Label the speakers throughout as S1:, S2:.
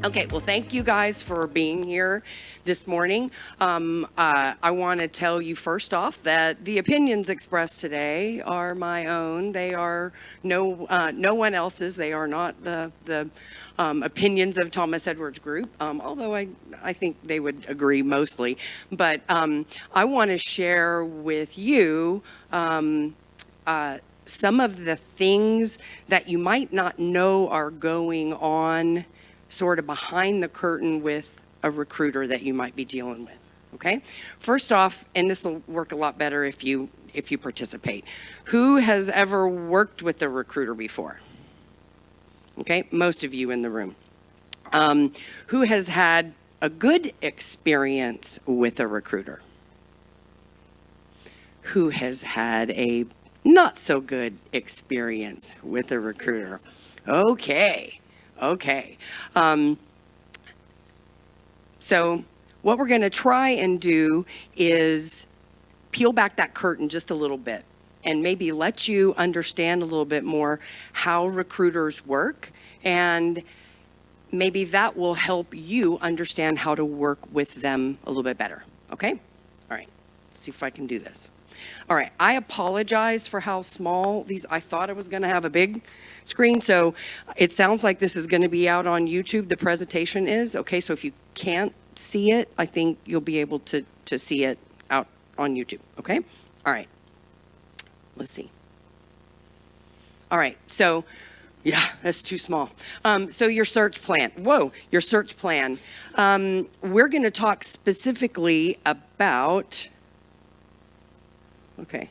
S1: Okay, well, thank you guys for being here this morning. I want to tell you first off that the opinions expressed today are my own. They are no one else's. They are not the opinions of Thomas Edwards Group, although I think they would agree mostly. But I want to share with you some of the things that you might not know are going on sort of behind the curtain with a recruiter that you might be dealing with, okay? First off, and this will work a lot better if you participate. Who has ever worked with a recruiter before? Okay, most of you in the room. Who has had a good experience with a recruiter? Who has had a not so good experience with a recruiter? Okay. So what we're going to try and do is peel back that curtain just a little bit and maybe let you understand a little bit more how recruiters work, and maybe that will help you understand how to work with them a little bit better. Okay? All right. Let's see if I can do this. All right, I apologize for how small these, I thought I was going to have a big screen, so it sounds like this is going to be out on YouTube, the presentation is. Okay, so if you can't see it, I think you'll be able to see it out on YouTube, okay? All right, let's see. All right, so, yeah, that's too small. So your search plan, your search plan. We're going to talk specifically about... Okay,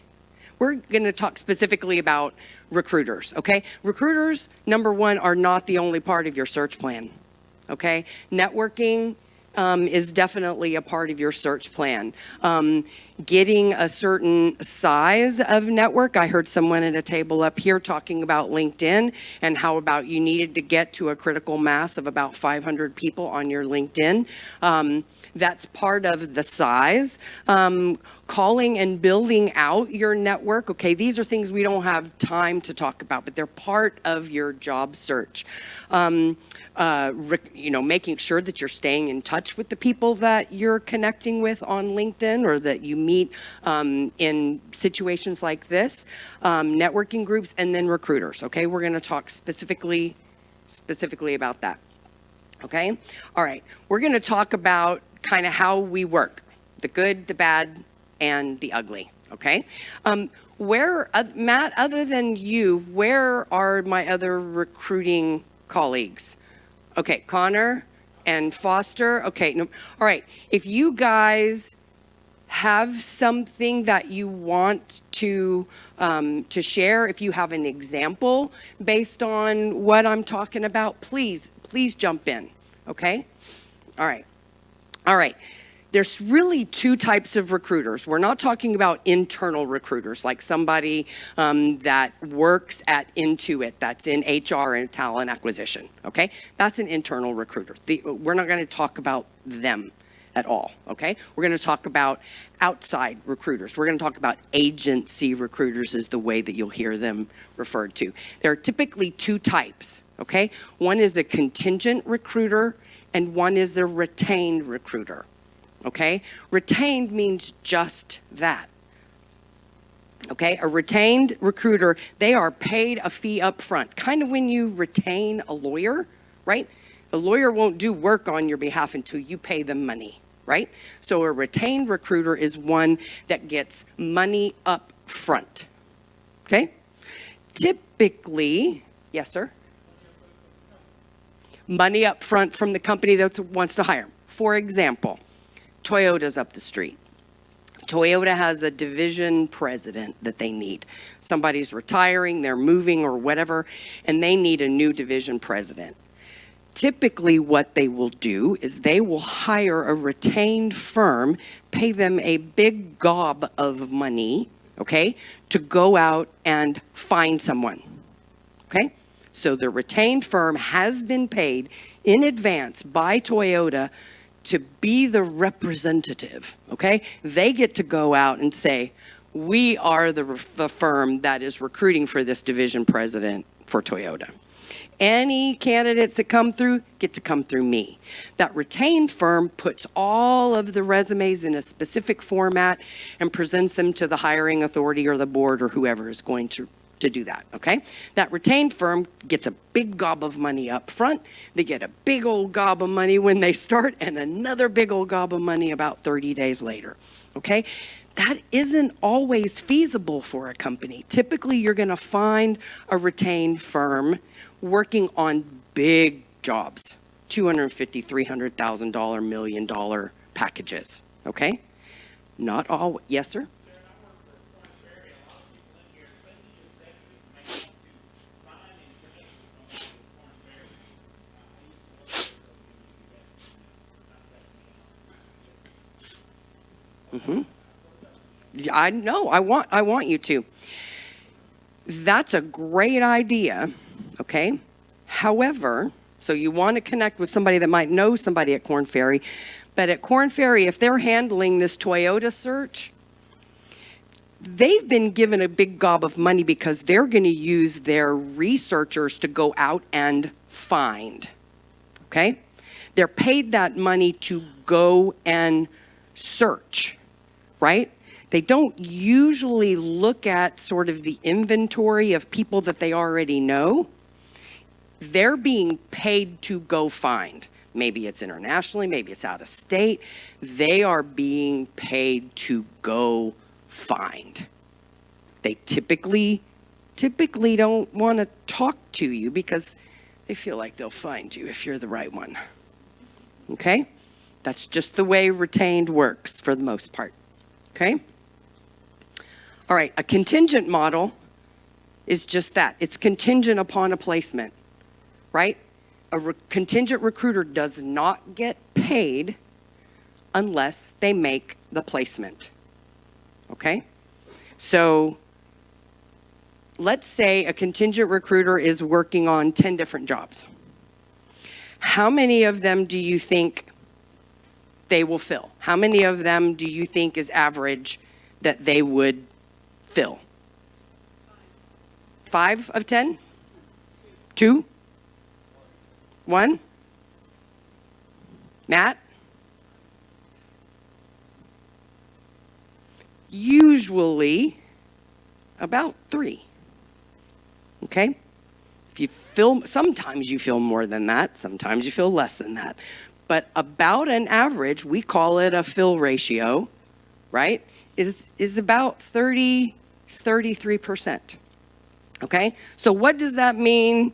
S1: we're going to talk specifically about recruiters, okay? Recruiters, number one, are not the only part of your search plan, okay? Networking is definitely a part of your search plan. Getting a certain size of network. I heard someone at a table up here talking about LinkedIn and how about you needed to get to a critical mass of about 500 people on your LinkedIn. That's part of the size. Calling and building out your network. Okay, these are things we don't have time to talk about, but they're part of your job search. Making sure that you're staying in touch with the people that you're connecting with on LinkedIn or that you meet in situations like this, networking groups, and then recruiters. Okay, we're going to talk specifically about that. Okay, all right, we're going to talk about kind of how we work, the good, the bad, and the ugly, okay? Matt, other than you, where are my other recruiting colleagues? Okay, Connor and Foster, okay, no, all right. If you guys have something that you want to share, if you have an example based on what I'm talking about, please jump in, okay? All right. There's really two types of recruiters. We're not talking about internal recruiters, like somebody that works at Intuit, that's in HR and talent acquisition, okay? That's an internal recruiter. We're not going to talk about them at all, okay? We're going to talk about outside recruiters. We're going to talk about agency recruiters is the way that you'll hear them referred to. There are typically two types, okay? One is a contingent recruiter and one is a retained recruiter, okay? Retained means just that, okay? A retained recruiter, they are paid a fee up front, kind of when you retain a lawyer, right? A lawyer won't do work on your behalf until you pay them money, right? So a retained recruiter is one that gets money up front, okay? Typically, yes, sir? Money up front from the company that wants to hire. For example, Toyota's up the street. Toyota has a division president that they need. Somebody's retiring, they're moving or whatever, and they need a new division president. Typically what they will do is they will hire a retained firm, pay them a big gob of money, okay, to go out and find someone, okay? So the retained firm has been paid in advance by Toyota to be the representative, okay? They get to go out and say, we are the firm that is recruiting for this division president for Toyota. Any candidates that come through get to come through me. That retained firm puts all of the resumes in a specific format and presents them to the hiring authority or the board or whoever is going to do that, okay? That retained firm gets a big gob of money up front. They get a big old gob of money when they start and another big old gob of money about 30 days later, okay? That isn't always feasible for a company. Typically, you're going to find a retained firm working on big jobs, $250,000, $300,000, $1 million packages, okay? Not all, yes, sir? Mm-hmm. I know, I want you to. That's a great idea, okay? However, so you want to connect with somebody that might know somebody at Korn Ferry, but at Korn Ferry, if they're handling this Toyota search, they've been given a big gob of money because they're going to use their researchers to go out and find, okay? They're paid that money to go and search, right? They don't usually look at sort of the inventory of people that they already know. They're being paid to go find. Maybe it's internationally, maybe it's out of state. They are being paid to go find. They typically don't want to talk to you because they feel like they'll find you if you're the right one. Okay? That's just the way retained works for the most part. Okay? All right, a contingent model is just that. It's contingent upon a placement, right? A contingent recruiter does not get paid unless they make the placement, okay? So let's say a contingent recruiter is working on 10 different jobs. How many of them do you think they will fill? How many of them do you think is average that they would fill? 5 of 10? 2? 1? Matt? Usually about 3. Okay? If you fill, sometimes you fill more than that, sometimes you fill less than that. But about an average, we call it a fill ratio, right? Is about 33%. Okay? So what does that mean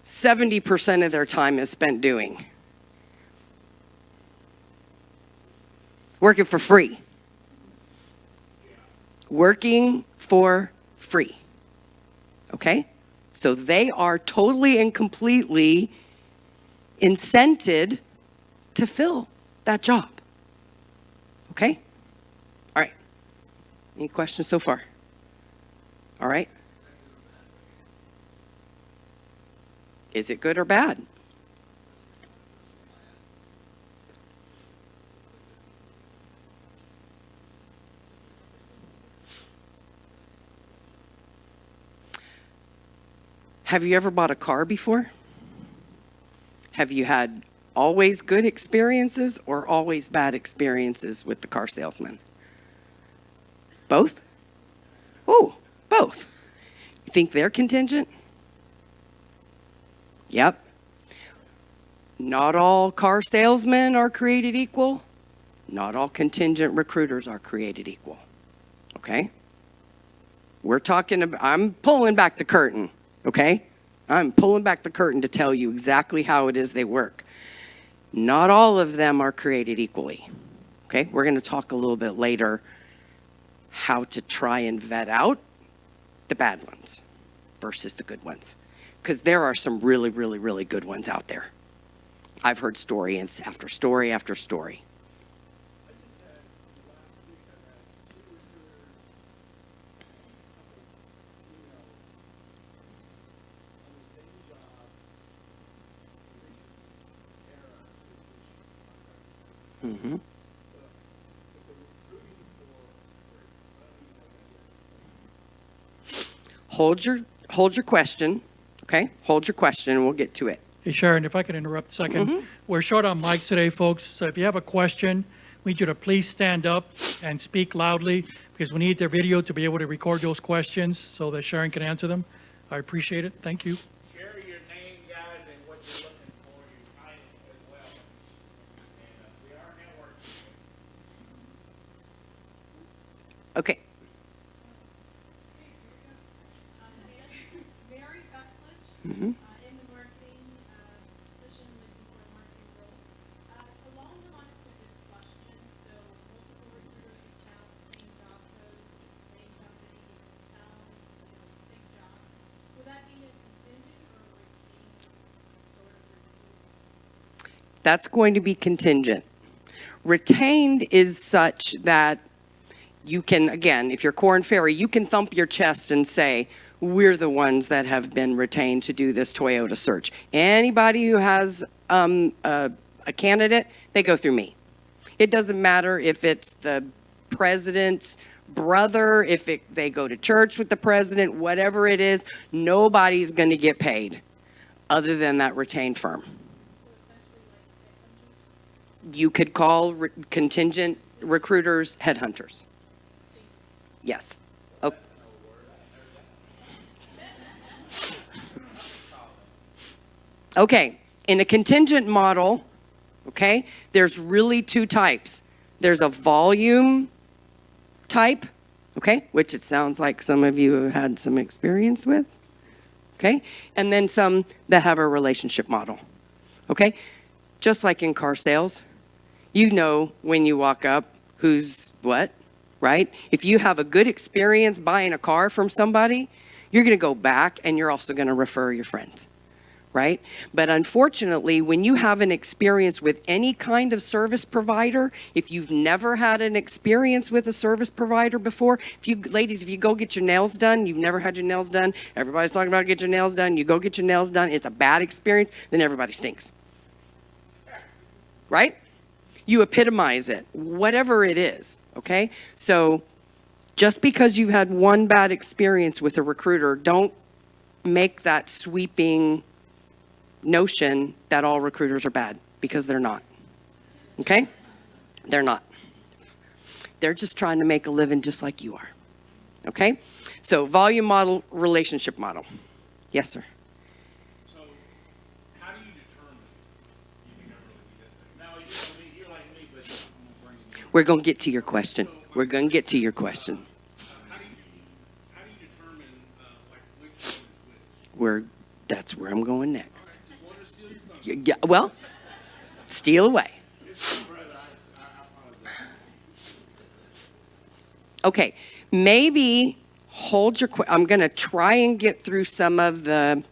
S1: 70% of their time is spent doing? Working for free. Working for free. Okay? So they are totally and completely incented to fill that job. Okay? All right. Any questions so far? All right. Is it good or bad? Have you ever bought a car before? Have you had always good experiences or always bad experiences with the car salesman? Both? Oh, both. You think they're contingent? Yep. Not all car salesmen are created equal. Not all contingent recruiters are created equal. Okay? We're talking about, I'm pulling back the curtain, okay? I'm pulling back the curtain to tell you exactly how it is they work. Not all of them are created equally. Okay? We're going to talk a little bit later how to try and vet out the bad ones versus the good ones. Because there are some really, really, really good ones out there. I've heard story after story after story. Mm-hmm. Hold your question. Okay, hold your question and we'll get to it.
S2: Hey, Sharon, if I could interrupt a second. We're short on mics today, folks, so if you have a question, we need you to please stand up and speak loudly because we need their video to be able to record those questions so that Sharon can answer them. I appreciate it. Thank you.
S3: Share your name, guys, and what you're looking for, your title as well. And we are networking.
S1: Okay.
S4: Mary Guslich,
S1: Mm-hmm.
S4: in the marketing position, looking for a marketing role. Along the lines of this question, so multiple recruiters reach out, same job post, same company, different town, same job. Would that be a contingent or a retained sort of recruitment?
S1: That's going to be contingent. Retained is such that you can, again, if you're Korn Ferry, you can thump your chest and say, we're the ones that have been retained to do this Toyota search. Anybody who has a candidate, they go through me. It doesn't matter if it's the president's brother, if they go to church with the president, whatever it is, nobody's going to get paid other than that retained firm. You could call contingent recruiters headhunters. Yes. Okay. Okay, in a contingent model, okay, there's really two types. There's a volume type, okay, which it sounds like some of you have had some experience with, okay, and then some that have a relationship model, okay? Just like in car sales, you know when you walk up who's what, right? If you have a good experience buying a car from somebody, you're going to go back and you're also going to refer your friends, right? But unfortunately, when you have an experience with any kind of service provider, if you've never had an experience with a service provider before, if you ladies, if you go get your nails done, you've never had your nails done, everybody's talking about get your nails done, you go get your nails done, it's a bad experience, then everybody stinks, right? You epitomize it, whatever it is, okay? So just because you've had one bad experience with a recruiter, don't make that sweeping notion that all recruiters are bad, because they're not, okay? They're not. They're just trying to make a living just like you are, okay? So volume model, relationship model. Yes, sir.
S3: So, how do you determine you think I really be that thing? Now, you're like me, but I'm going to bring it in.
S1: We're going to get to your question. We're going to get to your question.
S3: How do you determine, like, which one is which?
S1: That's where I'm going next.
S3: Just wanted to steal your thunder.
S1: Yeah, well, steal away.
S3: Brother, I apologize.
S1: Okay, maybe hold your. I'm going to try and get through some of the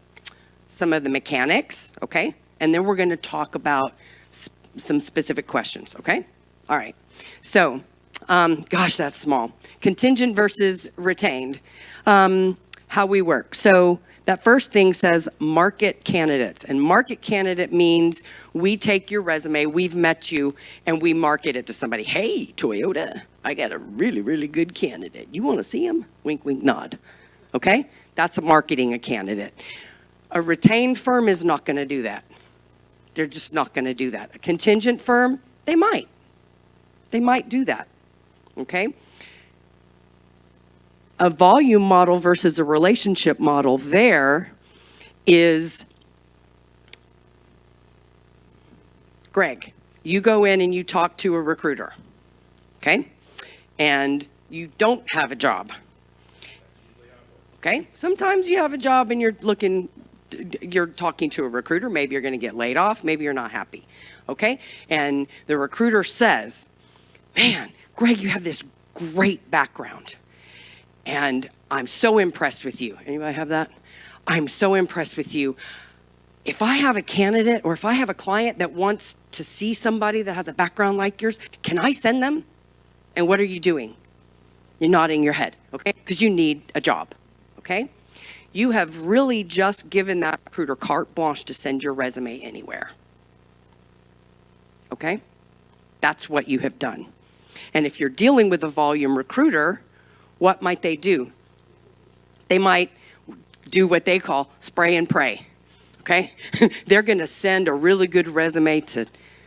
S1: mechanics, okay, and then we're going to talk about some specific questions, okay. All right. So, gosh, that's small. Contingent versus retained. How we work. So that first thing says market candidates, and market candidate means we take your resume, we've met you, and we market it to somebody. Hey, Toyota, I got a really, really good candidate. You want to see him? Wink, wink, nod. Okay? That's marketing a candidate. A retained firm is not going to do that. They're just not going to do that. A contingent firm, they might. They might do that. Okay? A volume model versus a relationship model there is, Greg, you go in and you talk to a recruiter, okay? And you don't have a job, okay? Sometimes you have a job and you're talking to a recruiter. Maybe you're going to get laid off. Maybe you're not happy, okay? And the recruiter says, man, Greg, you have this great background. And I'm so impressed with you. Anybody have that? I'm so impressed with you. If I have a candidate or if I have a client that wants to see somebody that has a background like yours, can I send them? And what are you doing? You're nodding your head, okay? Because you need a job, okay? You have really just given that recruiter carte blanche to send your resume anywhere, okay? That's what you have done. And if you're dealing with a volume recruiter, what might they do? They might do what they call spray and pray, okay? They're going to send a really good resume to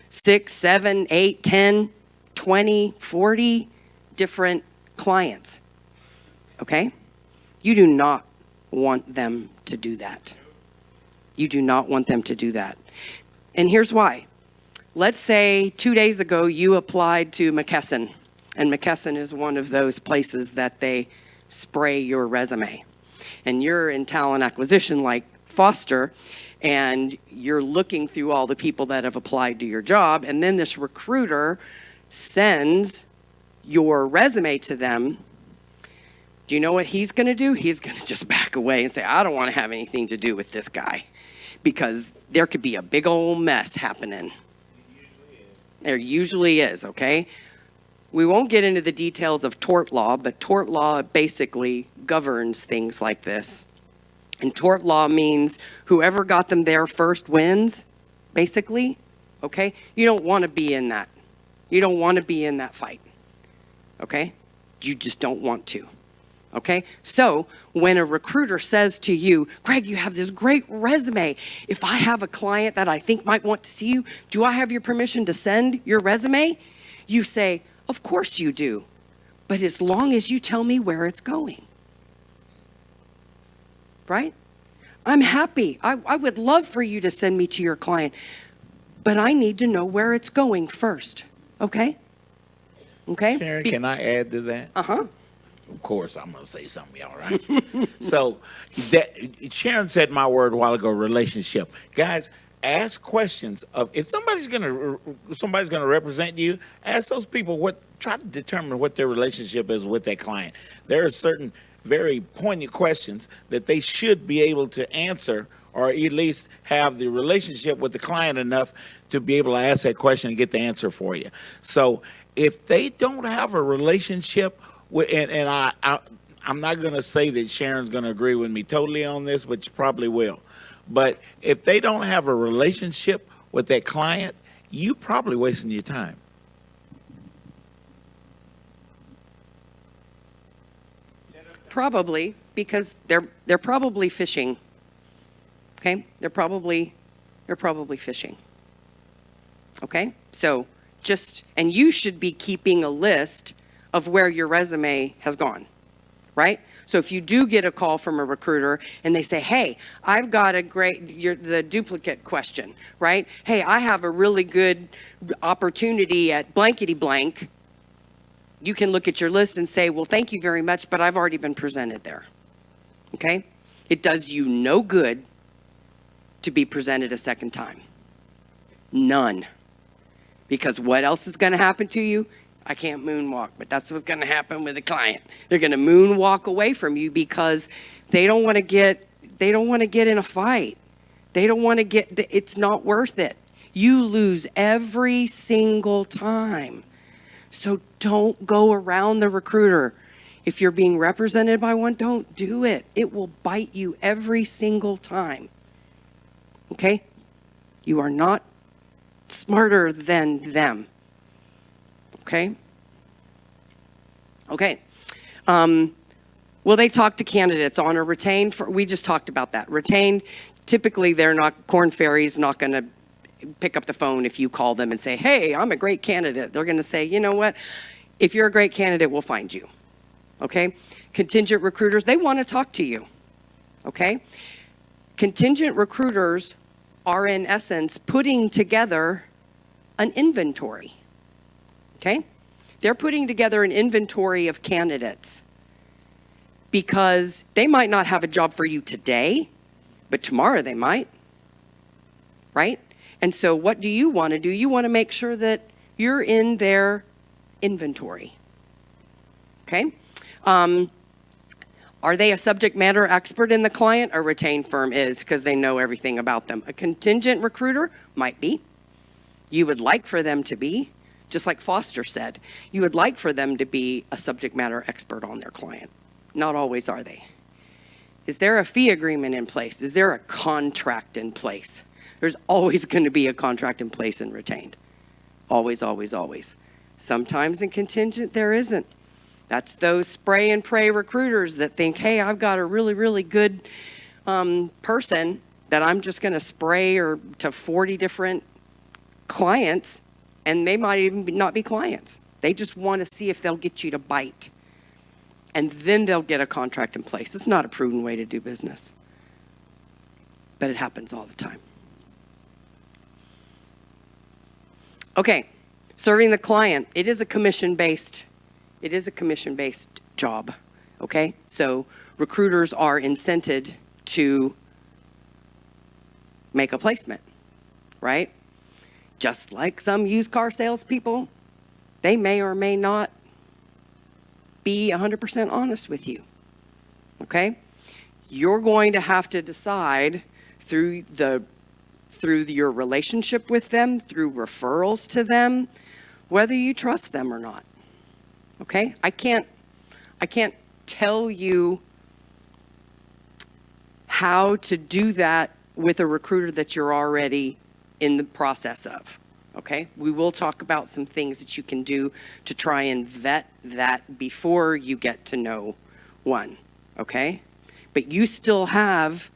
S1: 6, 7, 8, 10, 20, 40 different clients, okay? You do not want them to do that. You do not want them to do that. And here's why. Let's say 2 days ago you applied to McKesson, and McKesson is one of those places that they spray your resume. And you're in talent acquisition like Foster, and you're looking through all the people that have applied to your job, and then this recruiter sends your resume to them. Do you know what he's going to do? He's going to just back away and say, I don't want to have anything to do with this guy, because there could be a big old mess happening. There usually is, okay? We won't get into the details of tort law, but tort law basically governs things like this. And tort law means whoever got them there first wins, basically, okay? You don't want to be in that. You don't want to be in that fight, okay? You just don't want to, okay? So when a recruiter says to you, Greg, you have this great resume. If I have a client that I think might want to see you, do I have your permission to send your resume? You say, of course you do, but as long as you tell me where it's going, right? I'm happy. I would love for you to send me to your client, but I need to know where it's going first, okay? Okay?
S5: Sharon, can I add to that?
S1: Uh-huh.
S5: Of course, I'm going to say something, y'all, right? So, Sharon said my word a while ago, relationship. Guys, ask questions of, if somebody's going to represent you, ask those people try to determine what their relationship is with that client. There are certain very poignant questions that they should be able to answer, or at least have the relationship with the client enough to be able to ask that question and get the answer for you. So if they don't have a relationship with, and I'm not going to say that Sharon's going to agree with me totally on this, but she probably will. But if they don't have a relationship with that client, you probably wasting your time.
S1: Probably, because they're probably fishing. Okay? They're probably fishing. Okay? So and you should be keeping a list of where your resume has gone, right? So if you do get a call from a recruiter and they say, hey, I've got the duplicate question, right? Hey, I have a really good opportunity at blankety blank. You can look at your list and say, well, thank you very much, but I've already been presented there, okay? It does you no good to be presented a second time. None. Because what else is going to happen to you? I can't moonwalk, but that's what's going to happen with a client. They're going to moonwalk away from you because they don't want to get in a fight. They don't want to it's not worth it. You lose every single time. So don't go around the recruiter. If you're being represented by one, don't do it. It will bite you every single time. Okay? You are not smarter than them. Okay? Okay. Will they talk to candidates on a retained? We just talked about that. Retained, typically Corn Ferry's not going to pick up the phone if you call them and say, hey, I'm a great candidate. They're going to say, you know what? If you're a great candidate, we'll find you. Okay? Contingent recruiters, they want to talk to you. Okay? Contingent recruiters are, in essence, putting together an inventory. Okay? They're putting together an inventory of candidates because they might not have a job for you today, but tomorrow they might. Right? And so what do you want to do? You want to make sure that you're in their inventory. Okay? Are they a subject matter expert in the client? A retained firm is, because they know everything about them. A contingent recruiter might be. You would like for them to be, just like Foster said. You would like for them to be a subject matter expert on their client. Not always are they. Is there a fee agreement in place? Is there a contract in place? There's always going to be a contract in place in retained. Always, always, always. Sometimes in contingent, there isn't. That's those spray and pray recruiters that think, hey, I've got a really, really good person that I'm just going to spray or to 40 different clients, and they might even not be clients. They just want to see if they'll get you to bite. And then they'll get a contract in place. It's not a prudent way to do business. But it happens all the time. Okay, serving the client. It is a commission-based job. Okay? So recruiters are incented to make a placement, right? Just like some used car salespeople, they may or may not be 100% honest with you, okay? You're going to have to decide through your relationship with them, through referrals to them, whether you trust them or not, okay? I can't tell you how to do that with a recruiter that you're already in the process of. Okay, we will talk about some things that you can do to try and vet that before you get to know one. Okay, but you still have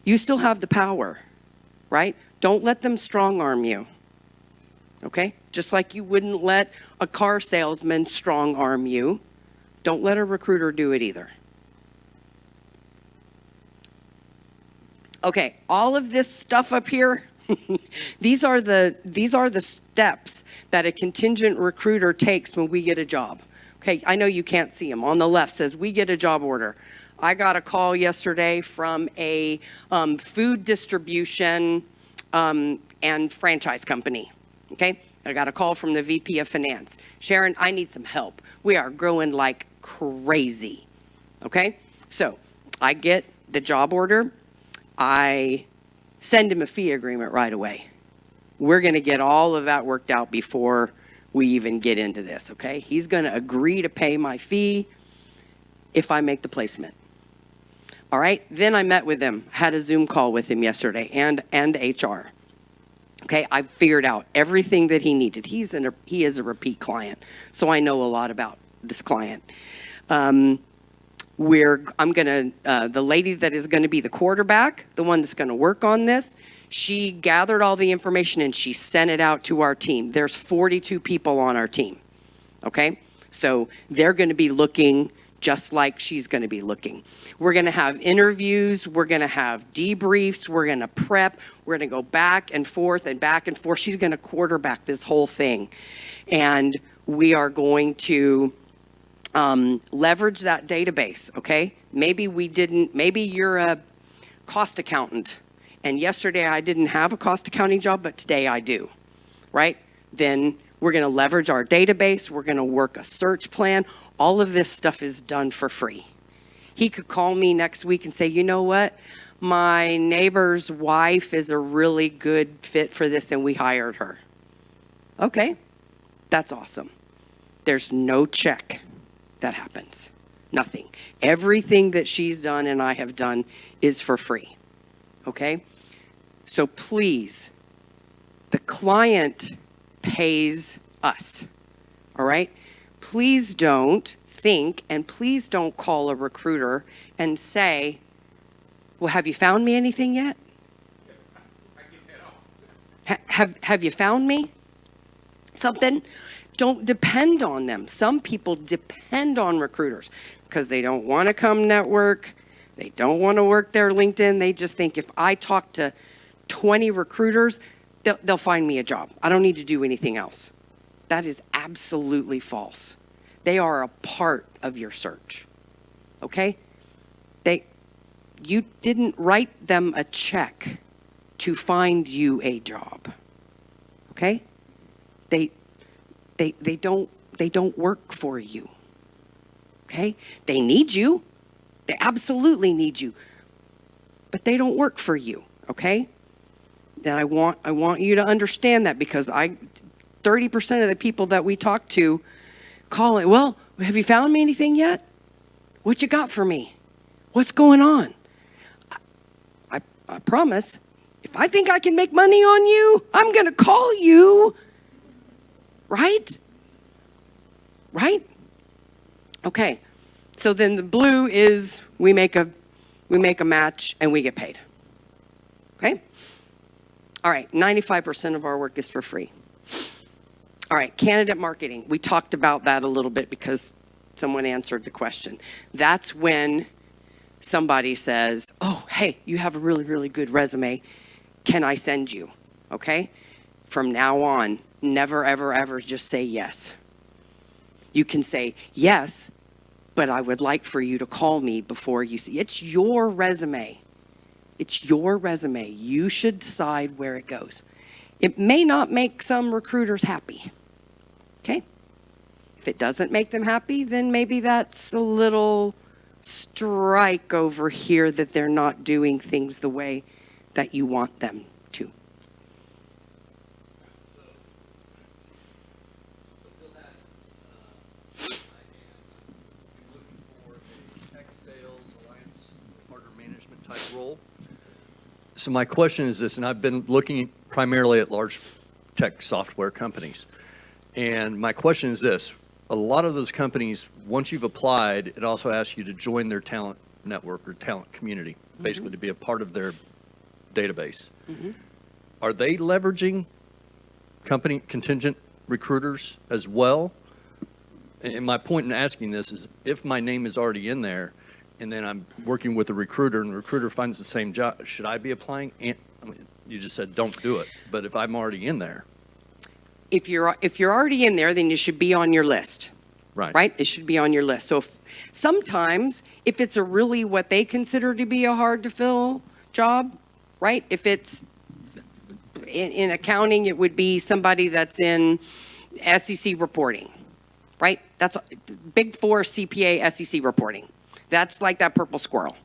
S1: the power, right? Don't let them strong arm you. Okay, just like you wouldn't let a car salesman strong arm you, don't let a recruiter do it either. Okay, all of this stuff up here. These are the steps that a contingent recruiter takes when we get a job. Okay, I know you can't see them. On the left says we get a job order. I got a call yesterday from a food distribution and franchise company. Okay, I got a call from the VP of Finance. Sharon, I need some help. We are growing like crazy. Okay, so I get the job order. I send him a fee agreement right away. We're going to get all of that worked out before we even get into this, okay? He's going to agree to pay my fee if I make the placement. All right, then I met with him, had a Zoom call with him yesterday and HR. Okay, I figured out everything that he needed. He is a repeat client, so I know a lot about this client. The lady that is going to be the quarterback, the one that's going to work on this, she gathered all the information and she sent it out to our team. There's 42 people on our team, okay? So they're going to be looking just like she's going to be looking. We're going to have interviews. We're going to have debriefs. We're going to prep. We're going to go back and forth and back and forth. She's going to quarterback this whole thing. And we are going to leverage that database, okay? Maybe you're a cost accountant, and yesterday I didn't have a cost accounting job, but today I do, right? Then we're going to leverage our database. We're going to work a search plan. All of this stuff is done for free. He could call me next week and say, you know what? My neighbor's wife is a really good fit for this, and we hired her. Okay, that's awesome. There's no check that happens. Nothing. Everything that she's done and I have done is for free. Okay? So please, the client pays us. All right? Please don't think and please don't call a recruiter and say, well, have you found me anything yet? Have you found me something? Don't depend on them. Some people depend on recruiters because they don't want to come network. They don't want to work their LinkedIn. They just think if I talk to 20 recruiters, they'll find me a job. I don't need to do anything else. That is absolutely false. They are a part of your search. Okay? You didn't write them a check to find you a job. Okay? They don't work for you. Okay? They need you. They absolutely need you. But they don't work for you, okay? And I want you to understand that because 30% of the people that we talk to call it, well, have you found me anything yet? What you got for me? What's going on? I promise, if I think I can make money on you, I'm going to call you. Right? Right? Okay. So then the blue is we make a we make a match, and we get paid. Okay? All right, 95% of our work is for free. All right, candidate marketing. We talked about that a little bit because someone answered the question. That's when somebody says, oh, hey, you have a really, really good resume. Can I send you? Okay? From now on, never, ever, ever just say yes. You can say, yes, but I would like for you to call me before you see. It's your resume. It's your resume. You should decide where it goes. It may not make some recruiters happy. Okay? If it doesn't make them happy, then maybe that's a little strike over here that they're not doing things the way that you want them to.
S6: So Bill has, I'm looking for a tech sales alliance partner management type role. So my question is this, and I've been looking primarily at large tech software companies. And my question is this, a lot of those companies, once you've applied, it also asks you to join their talent network or talent community, basically to be a part of their database. Are they leveraging company contingent recruiters as well? And my point in asking this is if my name is already in there and then I'm working with a recruiter and the recruiter finds the same job, should I be applying? And I mean, you just said don't do it, but if I'm already in there.
S1: If you're already in there, then you should be on your list. Right? It should be on your list. So sometimes if it's a really what they consider to be a hard to fill job, right? If it's in accounting, it would be somebody that's in SEC reporting, right? That's Big Four CPA SEC reporting. That's like that purple squirrel.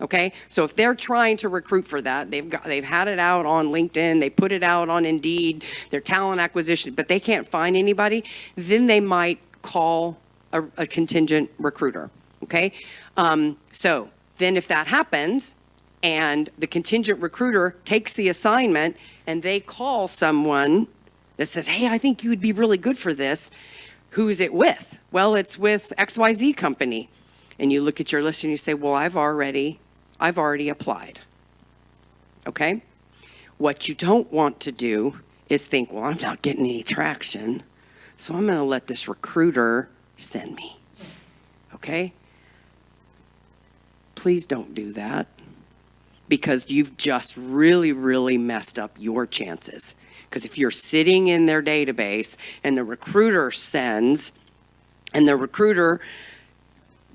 S1: Okay, so if they're trying to recruit for that, they've had it out on LinkedIn, they put it out on Indeed, their talent acquisition, but they can't find anybody, then they might call a contingent recruiter. Okay, so then if that happens and the contingent recruiter takes the assignment and they call someone that says, hey, I think you would be really good for this, who's it with? Well, it's with XYZ company. And you look at your list and you say, well, I've already applied. Okay? What you don't want to do is think, well, I'm not getting any traction, so I'm going to let this recruiter send me. Okay? Please don't do that because you've just really, really messed up your chances. Because if you're sitting in their database and the recruiter sends and the recruiter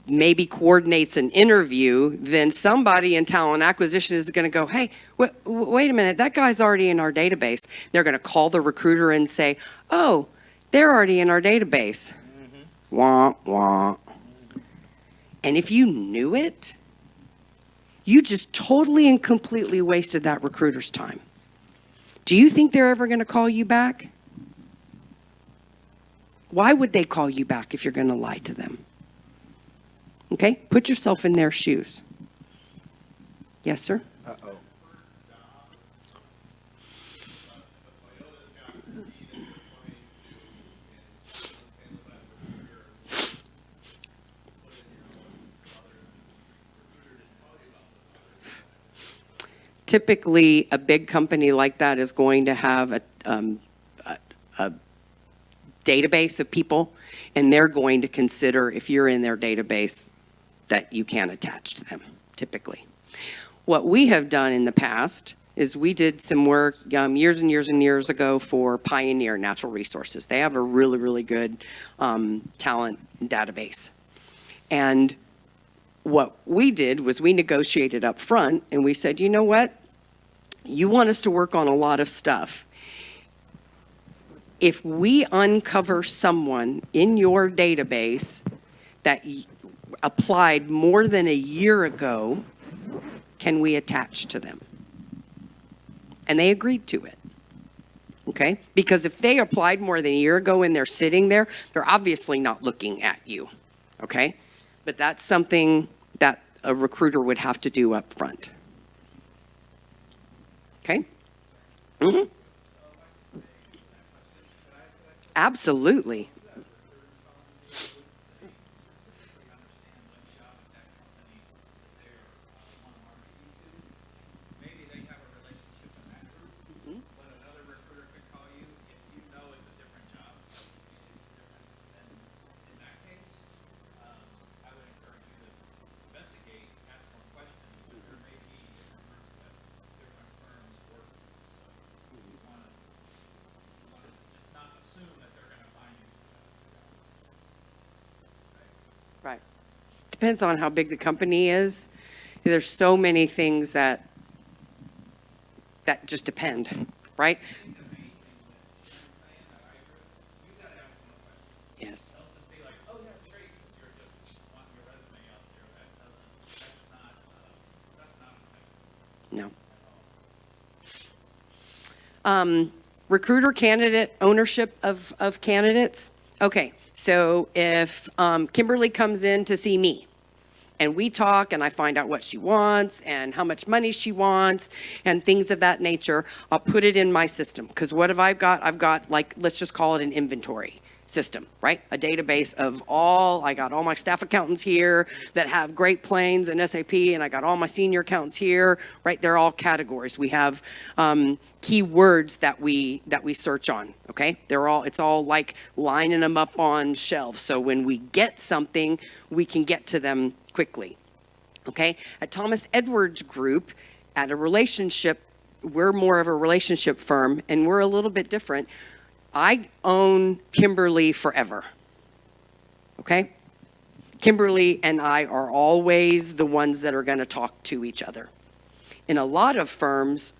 S1: maybe coordinates an interview, then somebody in talent acquisition is going to go, hey, wait a minute, that guy's already in our database. They're going to call the recruiter and say, oh, they're already in our database. Wah, wah. And if you knew it, you just totally and completely wasted that recruiter's time. Do you think they're ever going to call you back? Why would they call you back if you're going to lie to them? Okay, put yourself in their shoes. Yes, sir?
S5: Uh-oh.
S1: Typically, a big company like that is going to have a database of people, and they're going to consider if you're in their database that you can attach to them, typically. What we have done in the past is we did some work years and years and years ago for Pioneer Natural Resources. They have a really, really good talent database. And what we did was we negotiated up front and we said, you know what? You want us to work on a lot of stuff. If we uncover someone in your database that applied more than a year ago, can we attach to them? And they agreed to it. Okay? Because if they applied more than a year ago and they're sitting there, they're obviously not looking at you. Okay? But that's something that a recruiter would have to do up front. Okay? Mm-hmm. Absolutely. Right. Depends on how big the company is. There's so many things that just depend, right? Yes.
S3: Don't just be like, oh, yeah, it's great, because you're just wanting your resume out there. That's not
S1: No. Recruiter candidate ownership of candidates. Okay, so if Kimberly comes in to see me and we talk and I find out what she wants and how much money she wants and things of that nature, I'll put it in my system. Because what have I got? I've got, like, let's just call it an inventory system, right? A database of I got all my staff accountants here that have Great Plains and SAP, and I got all my senior accountants here, right? They're all categories. We have keywords that we search on, okay? It's all like lining them up on shelves. So when we get something, we can get to them quickly, okay? At Thomas Edwards Group, at a relationship, we're more of a relationship firm, and we're a little bit different. I own Kimberly forever, okay? Kimberly and I are always the ones that are going to talk to each other. In a lot of firms,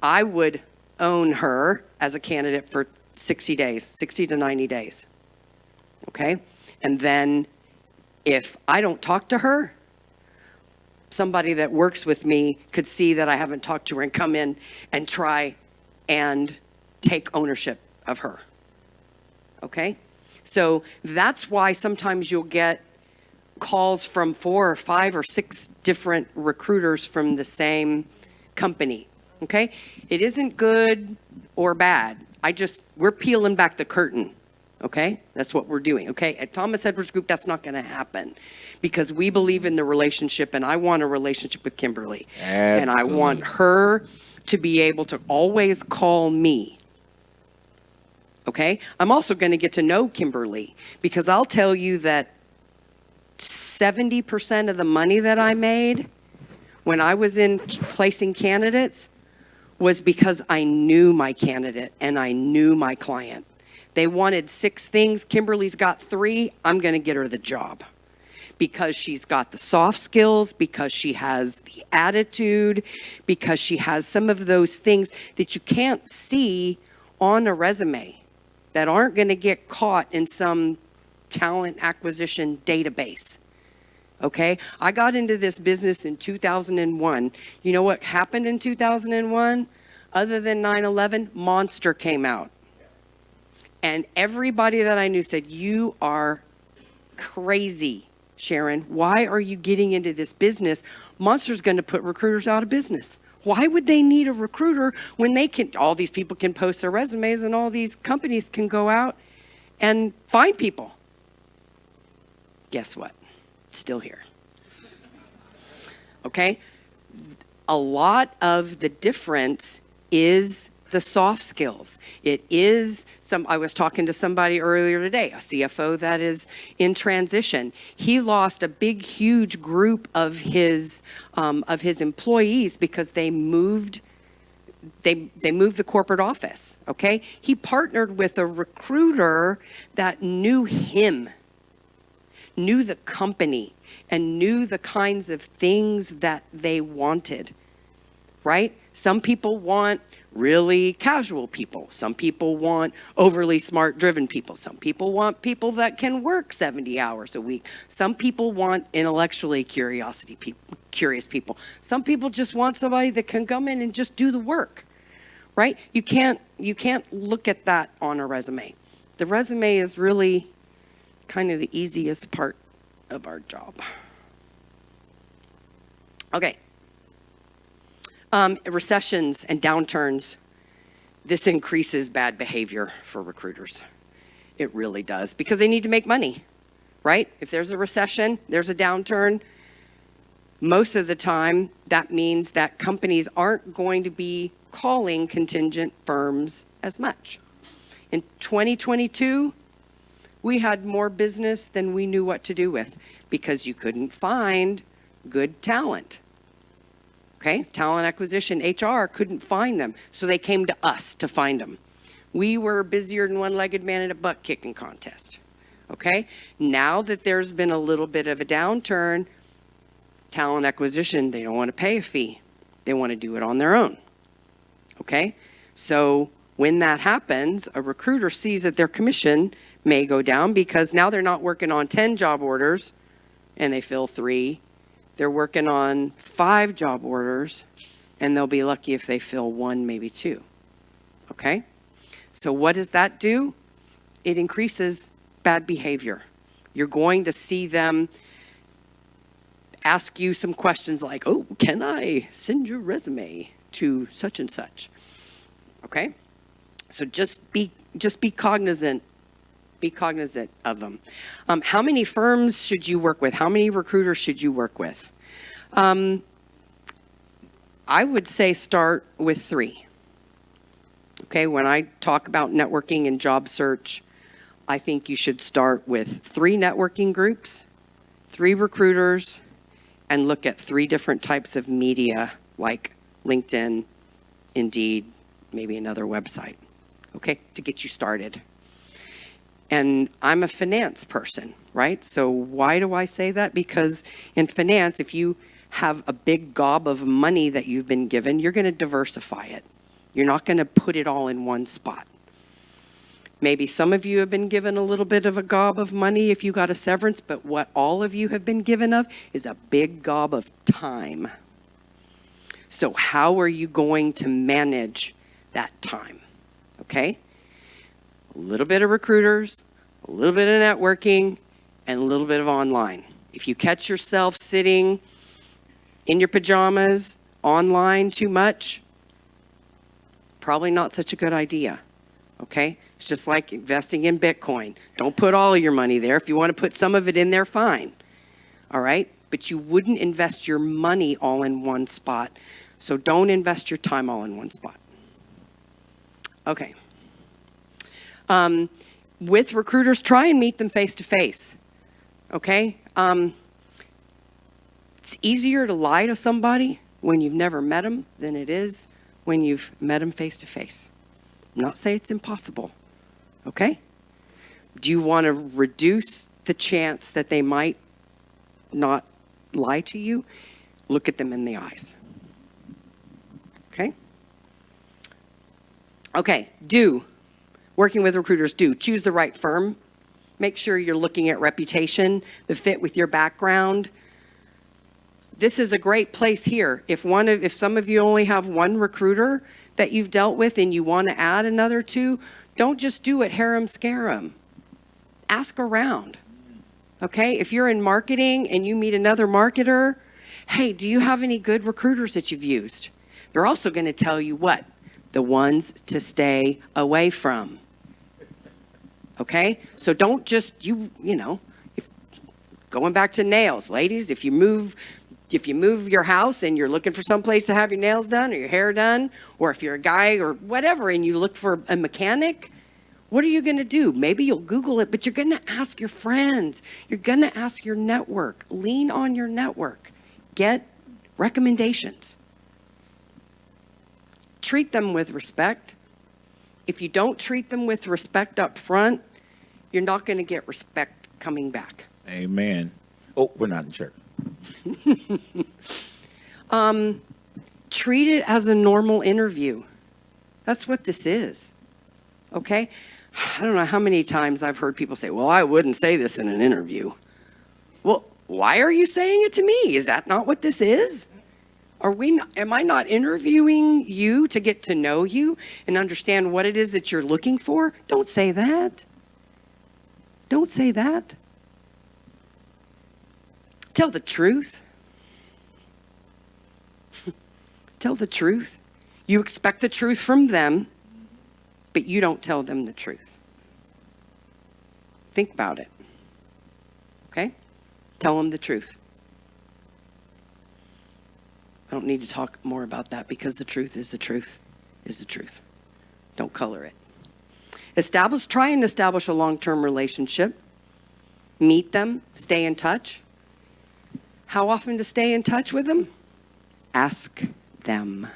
S1: I would own her as a candidate for 60 days, 60 to 90 days, okay? And then if I don't talk to her, somebody that works with me could see that I haven't talked to her and come in and try and take ownership of her, okay? So that's why sometimes you'll get calls from 4 or 5 or 6 different recruiters from the same company, okay? It isn't good or bad. We're peeling back the curtain, okay? That's what we're doing, okay? At Thomas Edwards Group, that's not gonna happen because we believe in the relationship, and I want a relationship with Kimberly. And I want her to be able to always call me. Okay, I'm also going to get to know Kimberly because I'll tell you that 70% of the money that I made when I was in placing candidates was because I knew my candidate and I knew my client. They wanted 6 things. Kimberly's got 3. I'm going to get her the job because she's got the soft skills, because she has the attitude, because she has some of those things that you can't see on a resume, that aren't going to get caught in some talent acquisition database, okay? I got into this business in 2001. You know what happened in 2001? Other than 9/11, Monster came out. And everybody that I knew said, you are crazy, Sharon. Why are you getting into this business? Monster's going to put recruiters out of business. Why would they need a recruiter when all these people can post their resumes and all these companies can go out and find people? Guess what? Still here. Okay? A lot of the difference is the soft skills. It is I was talking to somebody earlier today, a CFO that is in transition. He lost a big, huge group of his employees because they moved the corporate office, okay? He partnered with a recruiter that knew him, knew the company, and knew the kinds of things that they wanted, right? Some people want really casual people. Some people want overly smart driven people. Some people want people that can work 70 hours a week. Some people want intellectually curious people. Some people just want somebody that can come in and just do the work, right? You can't look at that on a resume. The resume is really kind of the easiest part of our job. Okay. Recessions and downturns, this increases bad behavior for recruiters. It really does, because they need to make money, right? If there's a recession, there's a downturn, most of the time that means that companies aren't going to be calling contingent firms as much. In 2022, we had more business than we knew what to do with because you couldn't find good talent. Okay, talent acquisition, HR couldn't find them, so they came to us to find them. We were busier than one-legged man in a butt kicking contest. Okay? Now that there's been a little bit of a downturn, talent acquisition, they don't want to pay a fee. They want to do it on their own. Okay? So when that happens, a recruiter sees that their commission may go down because now they're not working on 10 job orders and they fill 3. They're working on 5 job orders and they'll be lucky if they fill 1, maybe 2. Okay? So what does that do? It increases bad behavior. You're going to see them ask you some questions like, oh, can I send your resume to such and such? Okay? So just be cognizant. Be cognizant of them. How many firms should you work with? How many recruiters should you work with? I would say start with 3. Okay, when I talk about networking and job search, I think you should start with 3 networking groups, 3 recruiters, and look at 3 different types of media like LinkedIn, Indeed, maybe another website, okay, to get you started. And I'm a finance person, right? So why do I say that? Because in finance, if you have a big gob of money that you've been given, you're going to diversify it. You're not going to put it all in one spot. Maybe some of you have been given a little bit of a gob of money if you got a severance, but what all of you have been given of is a big gob of time. So how are you going to manage that time? Okay? A little bit of recruiters, a little bit of networking, and a little bit of online. If you catch yourself sitting in your pajamas online too much, probably not such a good idea. Okay? It's just like investing in Bitcoin. Don't put all of your money there. If you want to put some of it in there, fine. All right? But you wouldn't invest your money all in one spot. So don't invest your time all in one spot. Okay. With recruiters, try and meet them face to face. Okay? It's easier to lie to somebody when you've never met them than it is when you've met them face to face. I'm not saying it's impossible. Okay? Do you want to reduce the chance that they might not lie to you? Look at them in the eyes. Okay? Okay, working with recruiters, choose the right firm. Make sure you're looking at reputation, the fit with your background. This is a great place here. If some of you only have one recruiter that you've dealt with and you want to add another 2, don't just do it harem scarum. Ask around. Okay? If you're in marketing and you meet another marketer, hey, do you have any good recruiters that you've used? They're also going to tell you what? The ones to stay away from. Okay? So don't just, going back to nails, ladies, if you move your house and you're looking for some place to have your nails done or your hair done, or if you're a guy or whatever and you look for a mechanic, what are you going to do? Maybe you'll Google it, but you're going to ask your friends. You're going to ask your network. Lean on your network. Get recommendations. Treat them with respect. If you don't treat them with respect up front, you're not going to get respect coming back.
S5: Amen. Oh, we're not in church.
S1: Treat it as a normal interview. That's what this is. Okay? I don't know how many times I've heard people say, well, I wouldn't say this in an interview. Well, why are you saying it to me? Is that not what this is? Am I not interviewing you to get to know you and understand what it is that you're looking for? Don't say that. Don't say that. Tell the truth. Tell the truth. You expect the truth from them, but you don't tell them the truth. Think about it. Okay? Tell them the truth. I don't need to talk more about that because the truth is the truth is the truth. Don't color it. Try and establish a long-term relationship. Meet them, stay in touch. How often to stay in touch with them? Ask them.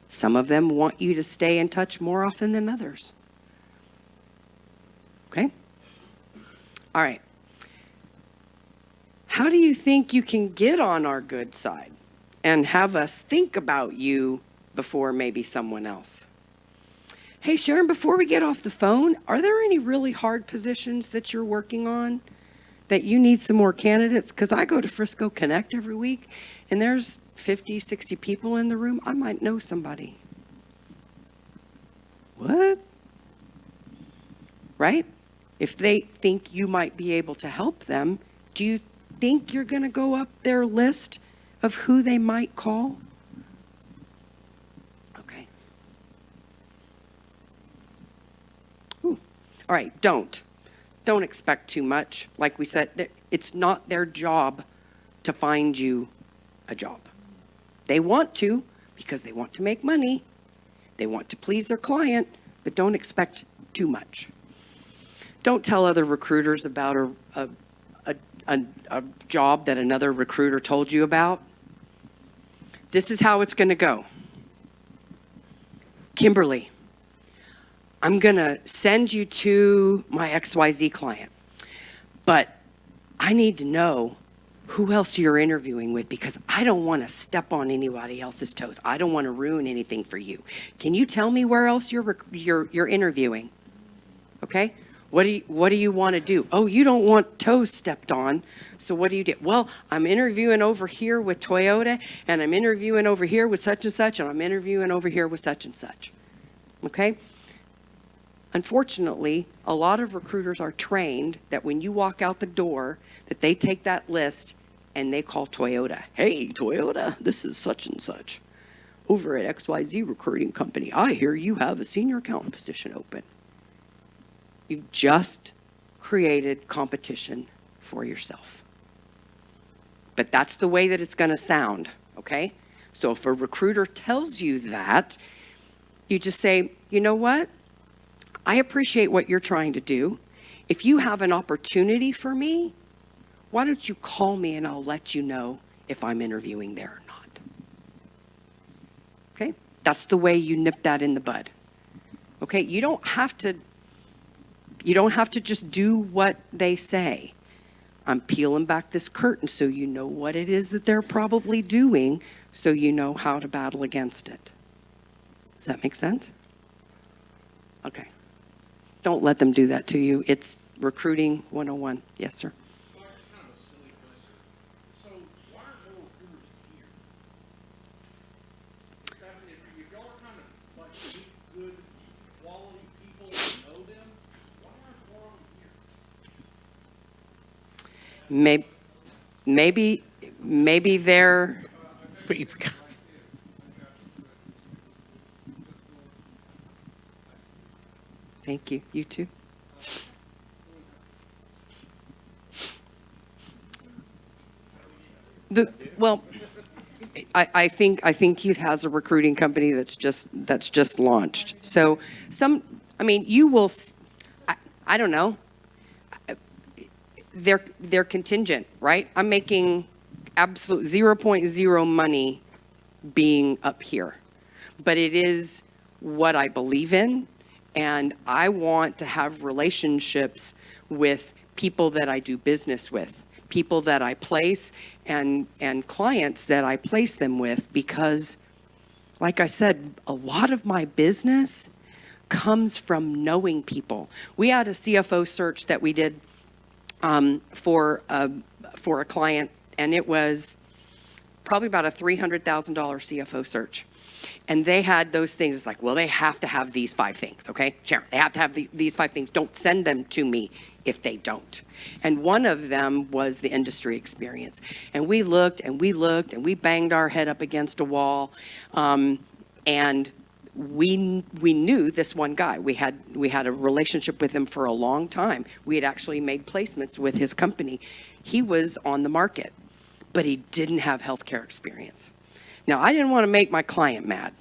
S1: Some of them want you to stay in touch more often than others. Okay? All right. How do you think you can get on our good side and have us think about you before maybe someone else? Hey, Sharon, before we get off the phone, are there any really hard positions that you're working on that you need some more candidates? Because I go to Frisco Connect every week, and there's 50, 60 people in the room. I might know somebody. What? Right? If they think you might be able to help them, do you think you're going to go up their list of who they might call? Okay. Ooh. All right, don't expect too much. Like we said, it's not their job to find you a job. They want to because they want to make money. They want to please their client, but don't expect too much. Don't tell other recruiters about a job that another recruiter told you about. This is how it's going to go. Kimberly, I'm going to send you to my XYZ client, but I need to know who else you're interviewing with because I don't want to step on anybody else's toes. I don't want to ruin anything for you. Can you tell me where else you're interviewing? Okay? What do you want to do? Oh, you don't want toes stepped on. So what do you do? Well, I'm interviewing over here with Toyota, and I'm interviewing over here with such and such, and I'm interviewing over here with such and such. Okay? Unfortunately, a lot of recruiters are trained that when you walk out the door, that they take that list and they call Toyota. Hey, Toyota, this is such and such. Over at XYZ Recruiting Company, I hear you have a senior accountant position open. You've just created competition for yourself. But that's the way that it's going to sound, okay? So if a recruiter tells you that, you just say, you know what? I appreciate what you're trying to do. If you have an opportunity for me, why don't you call me and I'll let you know if I'm interviewing there or not. Okay? That's the way you nip that in the bud. Okay? You don't have to just do what they say. I'm peeling back this curtain so you know what it is that they're probably doing so you know how to battle against it. Does that make sense? Okay. Don't let them do that to you. It's recruiting 101. Yes, sir.
S3: Well, that's kind of a silly question. So why aren't more recruiters here? If y'all are trying to like meet good quality people and know them, why aren't more of them here?
S1: Maybe they're.
S5: Pete's got-
S1: Thank you. You too. Well, I think Keith has a recruiting company that's just launched. So you will. I don't know. They're contingent, right? I'm making absolute 0.0 money being up here, but it is what I believe in. And I want to have relationships with people that I do business with, people that I place, and clients that I place them with, because, like I said, a lot of my business comes from knowing people. We had a CFO search that we did for a client, and it was probably about a $300,000 CFO search. And they had those things. It's like, well, they have to have these 5 things, okay? Sharon, they have to have these 5 things. Don't send them to me if they don't. And one of them was the industry experience. And we looked and we looked and we banged our head up against a wall. And we knew this one guy. We had a relationship with him for a long time. We had actually made placements with his company. He was on the market, but he didn't have healthcare experience. Now, I didn't want to make my client mad,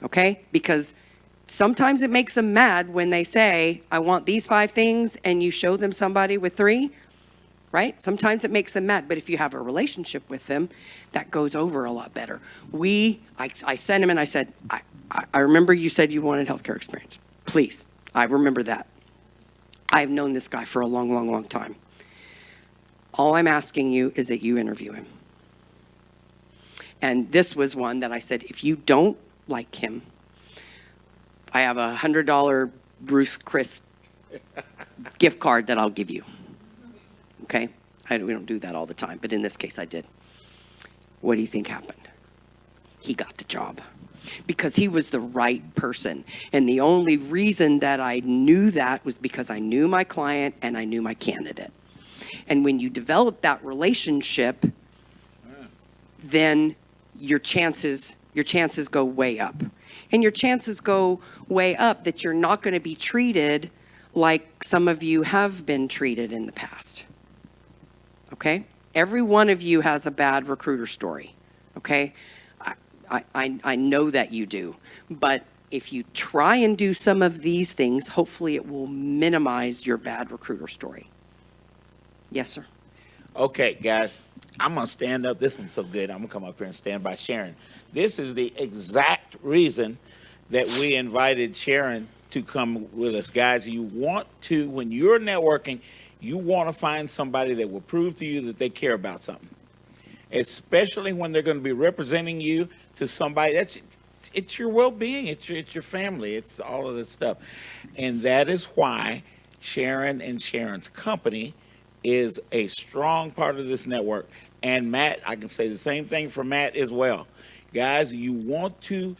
S1: okay? Because sometimes it makes them mad when they say, I want these 5 things, and you show them somebody with 3, right? Sometimes it makes them mad. But if you have a relationship with them, that goes over a lot better. I sent him and I said, I remember you said you wanted healthcare experience. Please, I remember that. I've known this guy for a long, long, long time. All I'm asking you is that you interview him. And this was one that I said, if you don't like him, I have a $100 Bruce Chris gift card that I'll give you. Okay? We don't do that all the time, but in this case I did. What do you think happened? He got the job because he was the right person. And the only reason that I knew that was because I knew my client and I knew my candidate. And when you develop that relationship, then your chances go way up. And your chances go way up that you're not going to be treated like some of you have been treated in the past. Okay? Every one of you has a bad recruiter story. Okay? I know that you do. But if you try and do some of these things, hopefully it will minimize your bad recruiter story. Yes, sir.
S5: Okay, guys, I'm going to stand up. This one's so good. I'm going to come up here and stand by Sharon. This is the exact reason that we invited Sharon to come with us. Guys, you want to, when you're networking, you want to find somebody that will prove to you that they care about something, especially when they're going to be representing you to somebody it's your well-being, it's your family, it's all of this stuff. And that is why Sharon and Sharon's company is a strong part of this network. And Matt, I can say the same thing for Matt as well. Guys, you want to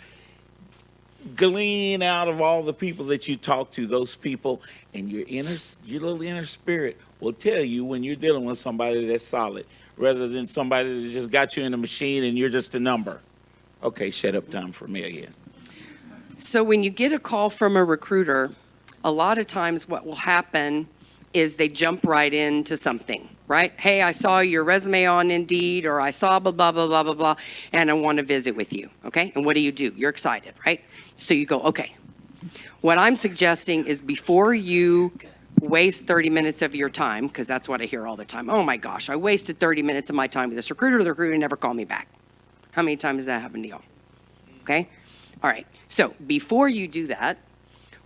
S5: glean out of all the people that you talk to, those people, and your little inner spirit will tell you when you're dealing with somebody that's solid, rather than somebody that just got you in a machine and you're just a number. Okay, shut up time for me again.
S1: So when you get a call from a recruiter, a lot of times what will happen is they jump right into something, right? Hey, I saw your resume on Indeed, or I saw blah, blah, blah, blah, blah, blah, and I want to visit with you, okay? And what do? You're excited, right? So you go, okay. What I'm suggesting is before you waste 30 minutes of your time, because that's what I hear all the time. Oh my gosh, I wasted 30 minutes of my time with this recruiter. The recruiter never called me back. How many times has that happened to y'all? Okay? All right. So before you do that,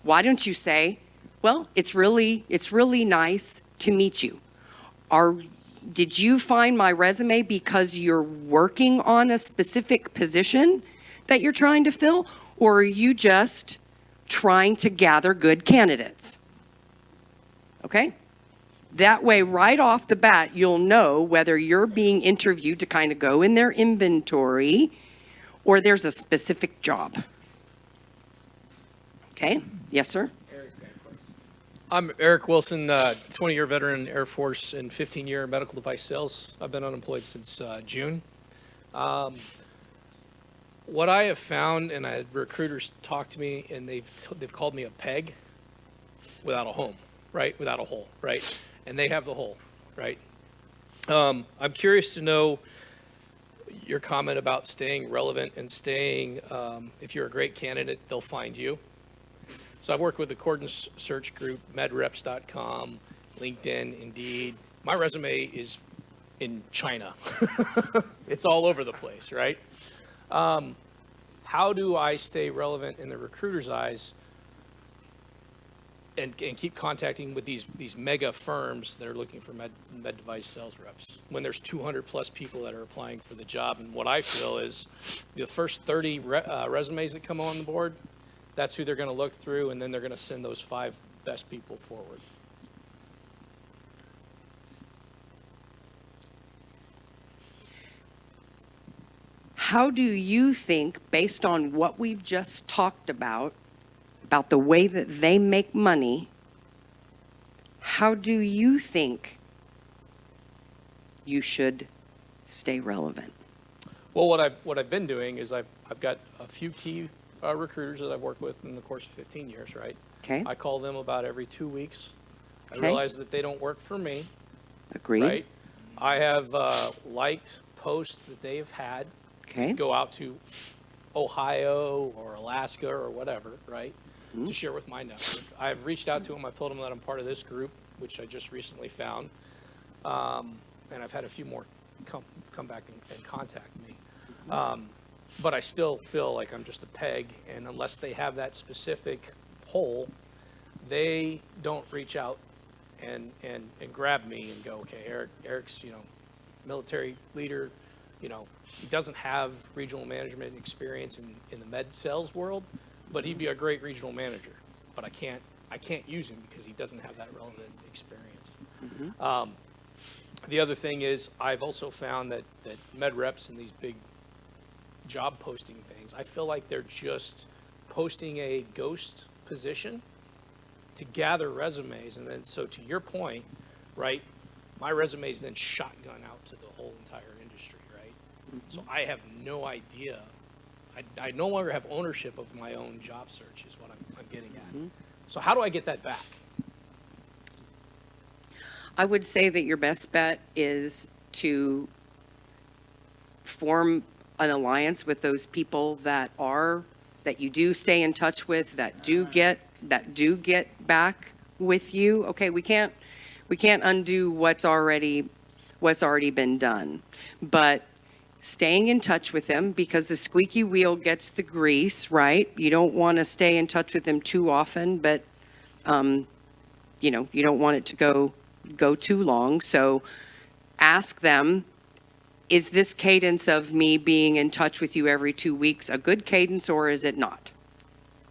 S1: why don't you say, well, it's really nice to meet you. Did you find my resume because you're working on a specific position that you're trying to fill, or are you just trying to gather good candidates? Okay? That way, right off the bat, you'll know whether you're being interviewed to kind of go in their inventory or there's a specific job. Okay? Yes, sir?
S7: I'm Eric Wilson, 20-year veteran Air Force and 15-year medical device sales. I've been unemployed since June. What I have found, and I had recruiters talk to me, and they've called me a peg without a home, right? Without a hole, right? And they have the hole, right? I'm curious to know your comment about staying relevant and staying, if you're a great candidate, they'll find you. So I've worked with the Accordance Search Group, medreps.com, LinkedIn, Indeed. My resume is in China. It's all over the place, right? How do I stay relevant in the recruiter's eyes and keep contacting with these mega firms that are looking for med device sales reps when there's 200 plus people that are applying for the job? And what I feel is the first 30 resumes that come on the board, that's who they're going to look through, and then they're going to send those 5 best people forward.
S1: How do you think, based on what we've just talked about the way that they make money, how do you think you should stay relevant?
S7: Well, what I've been doing is I've got a few key recruiters that I've worked with in the course of 15 years, right?
S1: Okay.
S7: I call them about every 2 weeks. I
S1: Okay.
S7: realize that they don't work for me,
S1: Agreed?
S7: right? I have liked posts that they've had
S1: Okay.
S7: go out to Ohio or Alaska or whatever, right? To share with my network. I've reached out to them. I've told them that I'm part of this group, which I just recently found. And I've had a few more come back and contact me. But I still feel like I'm just a peg, and unless they have that specific hole, they don't reach out and grab me and go, okay, Eric's, military leader, he doesn't have regional management experience in the med sales world, but he'd be a great regional manager. But I can't use him because he doesn't have that relevant experience. The other thing is I've also found that med reps and these big job posting things, I feel like they're just posting a ghost position to gather resumes. And then, so to your point, right, my resume is then shotgun out to the whole entire industry, right? So I have no idea. I no longer have ownership of my own job search is what I'm getting at. So how do I get that back?
S1: I would say that your best bet is to form an alliance with those people that you do stay in touch with, that do get back with you. Okay, we can't undo what's already been done, but staying in touch with them, because the squeaky wheel gets the grease, right? You don't want to stay in touch with them too often, but you don't want it to go too long. So ask them, is this cadence of me being in touch with you every 2 weeks a good cadence, or is it not?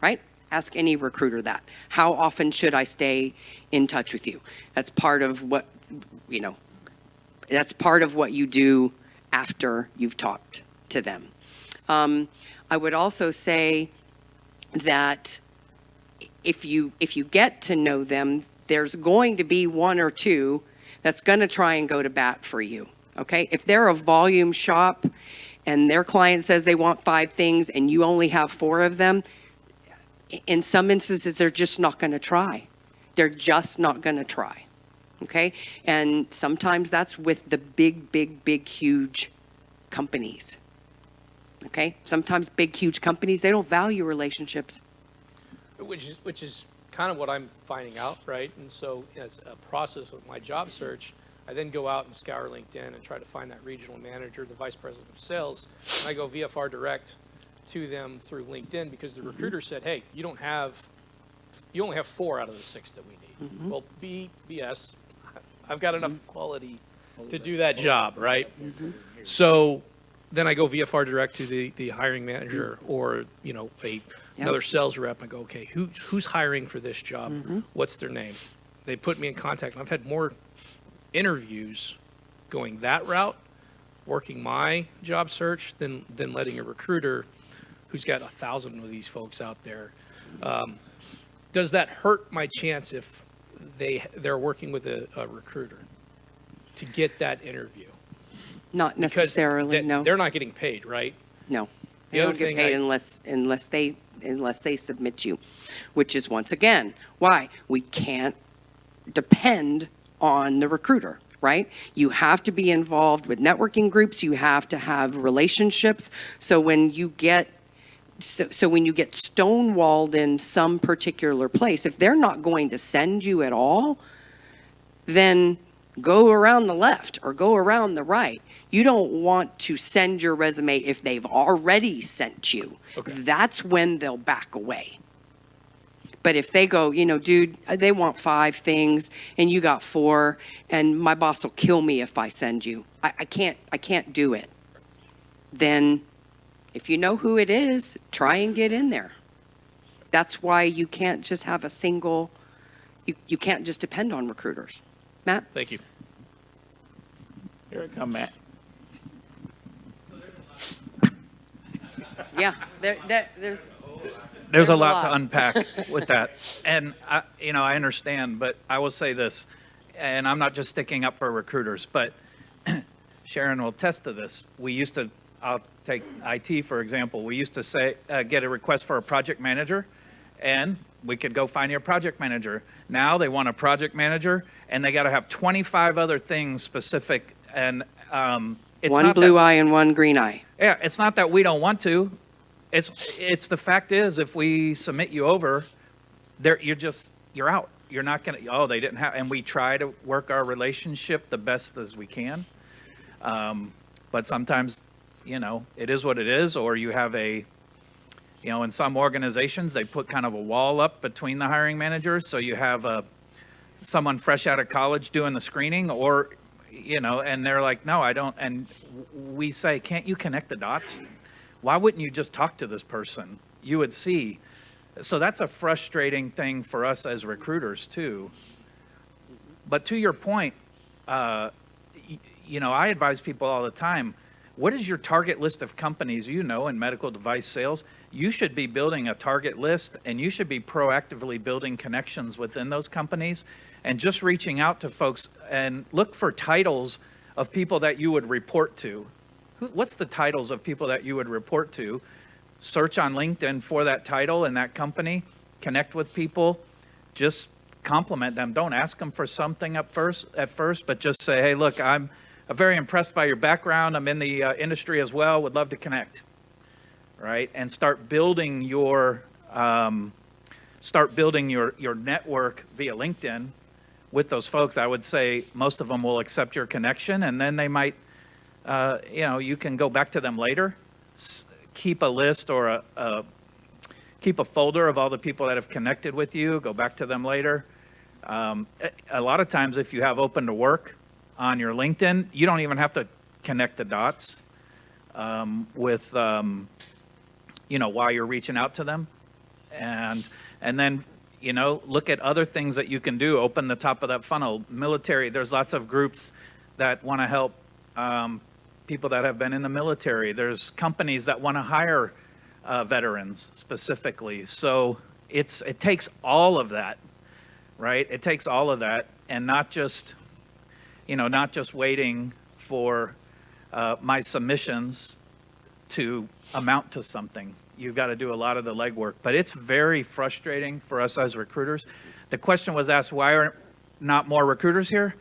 S1: Right? Ask any recruiter that. How often should I stay in touch with you? That's part of what, that's part of what you do after you've talked to them. I would also say that if you get to know them, there's going to be one or two that's going to try and go to bat for you. Okay? If they're a volume shop and their client says they want 5 things and you only have 4 of them, in some instances, they're just not going to try. They're just not going to try. Okay? And sometimes that's with the big, huge companies. Okay? Sometimes big, huge companies, they don't value relationships.
S7: Which is kind of what I'm finding out, right? And so as a process of my job search, I then go out and scour LinkedIn and try to find that regional manager, the vice president of sales, and I go VFR direct to them through LinkedIn because the recruiter said, hey, you only have 4 out of the 6 that we need. Well, BS, I've got enough quality to do that job, right? So then I go VFR direct to the hiring manager or, another sales rep. I go, okay, who's hiring for this job? What's their name? They put me in contact. And I've had more interviews going that route, working my job search, than letting a recruiter who's got 1,000 of these folks out there. Does that hurt my chance if they're working with a recruiter to get that interview?
S1: Not necessarily, no.
S7: They're not getting paid, right?
S1: No.
S7: The
S1: They
S7: other
S1: don't get
S7: thing
S1: paid unless they submit you, which is once again why we can't depend on the recruiter, right? You have to be involved with networking groups. You have to have relationships. So when you get stonewalled in some particular place, if they're not going to send you at all, then go around the left or go around the right. You don't want to send your resume if they've already sent you.
S7: Okay.
S1: That's when they'll back away. But if they go, dude, they want 5 things and you got 4, and my boss will kill me if I send you. I can't do it. Then if you know who it is, try and get in there. That's why you can't just have a single, you can't just depend on recruiters. Matt?
S7: Thank you.
S5: Here it come, Matt.
S1: Yeah,
S8: There's a lot to unpack with that. And, I understand, but I will say this, and I'm not just sticking up for recruiters, but Sharon will attest to this. I'll take IT, for example. We used to say, get a request for a project manager, and we could go find your project manager. Now they want a project manager, and they got to have 25 other things specific. And it's
S1: one
S8: not
S1: blue
S8: that,
S1: eye and one green eye.
S8: Yeah, it's not that we don't want to. It's the fact is, if we submit you over, you're out. You're not gonna. They didn't have. And we try to work our relationship the best as we can. But sometimes, it is what it is. Or you have in some organizations they put kind of a wall up between the hiring managers, so you have someone fresh out of college doing the screening, or, and they're like, no, I don't. And we say, can't you connect the dots? Why wouldn't you just talk to this person? You would see. So that's a frustrating thing for us as recruiters too. But to your point, I advise people all the time, what is your target list of companies in medical device sales? You should be building a target list, and you should be proactively building connections within those companies and just reaching out to folks and look for titles of people that you would report to. What's the titles of people that you would report to? Search on LinkedIn for that title and that company, connect with people, just compliment them. Don't ask them for something at first, but just say, hey, look, I'm very impressed by your background. I'm in the industry as well. Would love to connect, right? And start building your network via LinkedIn with those folks. I would say most of them will accept your connection, and then they might, you can go back to them later. Keep a list or keep a folder of all the people that have connected with you. Go back to them later. A lot of times, if you have open to work on your LinkedIn, you don't even have to connect the dots with, while you're reaching out to them. And then, look at other things that you can do. Open the top of that funnel. Military, there's lots of groups that want to help people that have been in the military. There's companies that want to hire veterans specifically. So it takes all of that, right? It takes all of that, and not just waiting for my submissions to amount to something. You've got to do a lot of the legwork, but it's very frustrating for us as recruiters. The question was asked, why are not more recruiters here?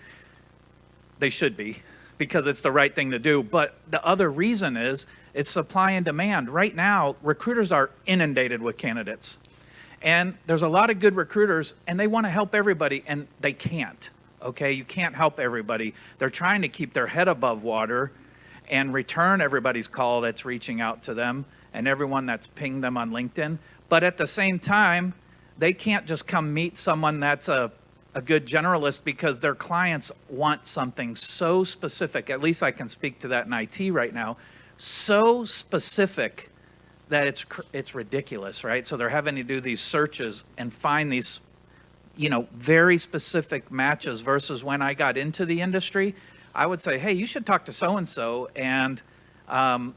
S8: They should be, because it's the right thing to do. But the other reason is it's supply and demand. Right now, recruiters are inundated with candidates. And there's a lot of good recruiters, and they want to help everybody, and they can't, okay? You can't help everybody. They're trying to keep their head above water and return everybody's call that's reaching out to them and everyone that's pinged them on LinkedIn. But at the same time, they can't just come meet someone that's a good generalist, because their clients want something so specific. At least I can speak to that in IT right now. So specific that it's ridiculous, right? So they're having to do these searches and find these, very specific matches, versus when I got into the industry, I would say, hey, you should talk to so-and-so. And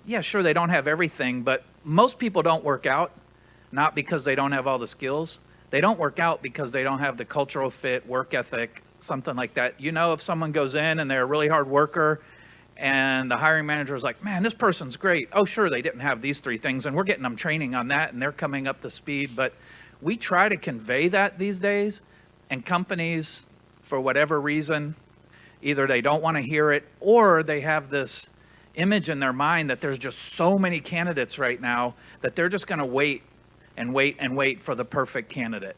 S8: yeah, sure, they don't have everything, but most people don't work out, not because they don't have all the skills. They don't work out because they don't have the cultural fit, work ethic, something like that. If someone goes in and they're a really hard worker, and the hiring manager is like, man, this person's great. Oh, sure, they didn't have these 3 things, and we're getting them training on that, and they're coming up to speed. But we try to convey that these days, and companies, for whatever reason, either they don't want to hear it, or they have this image in their mind that there's just so many candidates right now that they're just going to wait and wait and wait for the perfect candidate.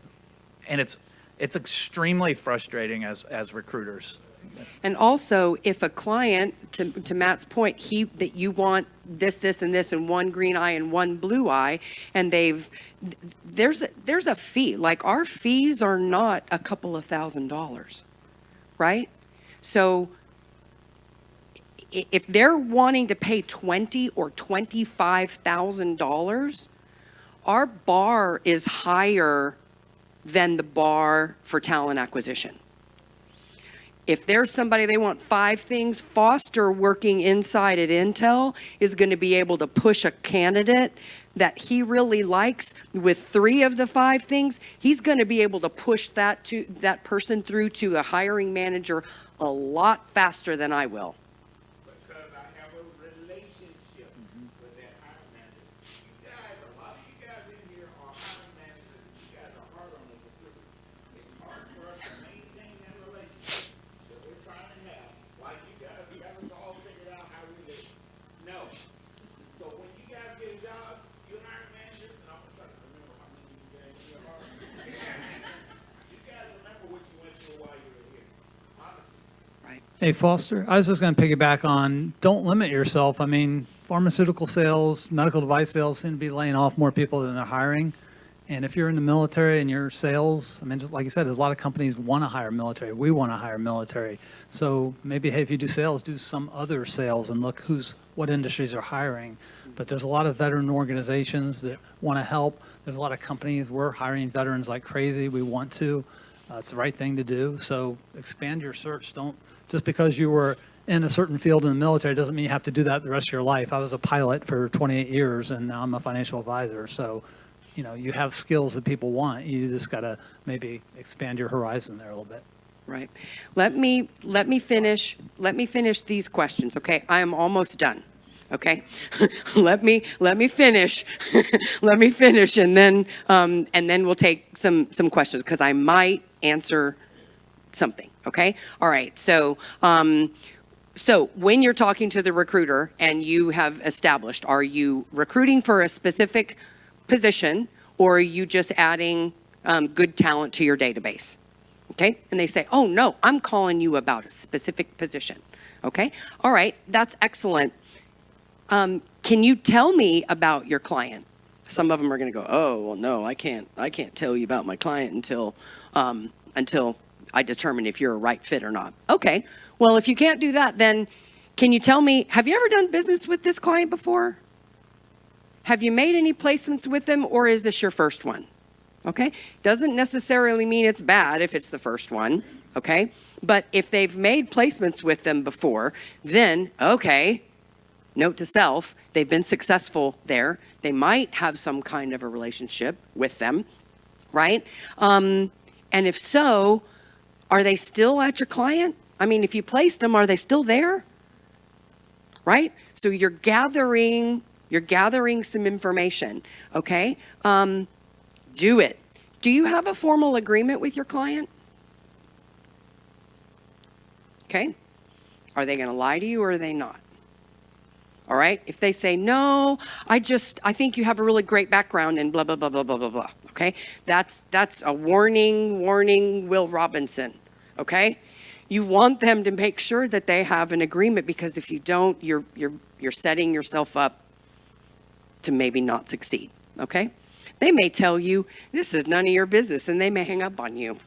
S8: And it's extremely frustrating as recruiters.
S1: And also, if a client, to Matt's point, that you want this, and this, and one green eye and one blue eye, and there's a fee. Like, our fees are not a couple of $1,000s, right? So if they're wanting to pay $20,000 or $25,000, our bar is higher than the bar for talent acquisition. If there's somebody they want 5 things, Foster, working inside at Intel, is going to be able to push a candidate that he really likes with 3 of the 5 things. He's going to be able to push that person through to a hiring manager a lot faster than I will.
S5: Because I have a relationship with that hiring manager. You guys, a lot of you guys in here are hiring managers. You guys are hard on the recruiters. It's hard for us to maintain that relationship that we're trying to have. Like you guys, you have us all figured out how we live. No. So when you guys get a job, you hiring managers, and I'm trying to remember how many you guys here are. You guys remember what you went through while you were here. Honestly.
S9: Hey, Foster, I was just going to piggyback on, don't limit yourself. I mean, pharmaceutical sales, medical device sales seem to be laying off more people than they're hiring. And if you're in the military and you're sales, I mean, just like I said, there's a lot of companies want to hire military. We want to hire military. So maybe, hey, if you do sales, do some other sales and look what industries are hiring. But there's a lot of veteran organizations that want to help. There's a lot of companies. We're hiring veterans like crazy. We want to. It's the right thing to do. So expand your search. Don't, just because you were in a certain field in the military doesn't mean you have to do that the rest of your life. I was a pilot for 28 years and now I'm a financial advisor. So, you know, you have skills that people want. You just got to maybe expand your horizon there a little bit.
S1: Right. Let me finish these questions, okay? I am almost done. Okay? let me finish. Let me finish and then we'll take some questions because I might answer something, okay? All right. So when you're talking to the recruiter and you have established, are you recruiting for a specific position or are you just adding good talent to your database? Okay? And they say, oh no, I'm calling you about a specific position. Okay? All right, that's excellent. Can you tell me about your client? Some of them are going to go, oh, well, no, I can't tell you about my client until I determine if you're a right fit or not. Okay, well, if you can't do that, then can you tell me, have you ever done business with this client before? Have you made any placements with them, or is this your first one? Okay, doesn't necessarily mean it's bad if it's the first one, okay? But if they've made placements with them before, then, okay, note to self, they've been successful there. They might have some kind of a relationship with them, right? And if so, are they still at your client? I mean, if you placed them, are they still there? Right? So you're gathering some information, okay? Do it. Do you have a formal agreement with your client? Okay. Are they going to lie to you or are they not? All right. If they say, no, I think you have a really great background and blah, blah, blah, blah, blah, blah, blah. Okay. That's a warning, Will Robinson. Okay. You want them to make sure that they have an agreement, because if you don't, you're setting yourself up to maybe not succeed. Okay. They may tell you this is none of your business and they may hang up on you.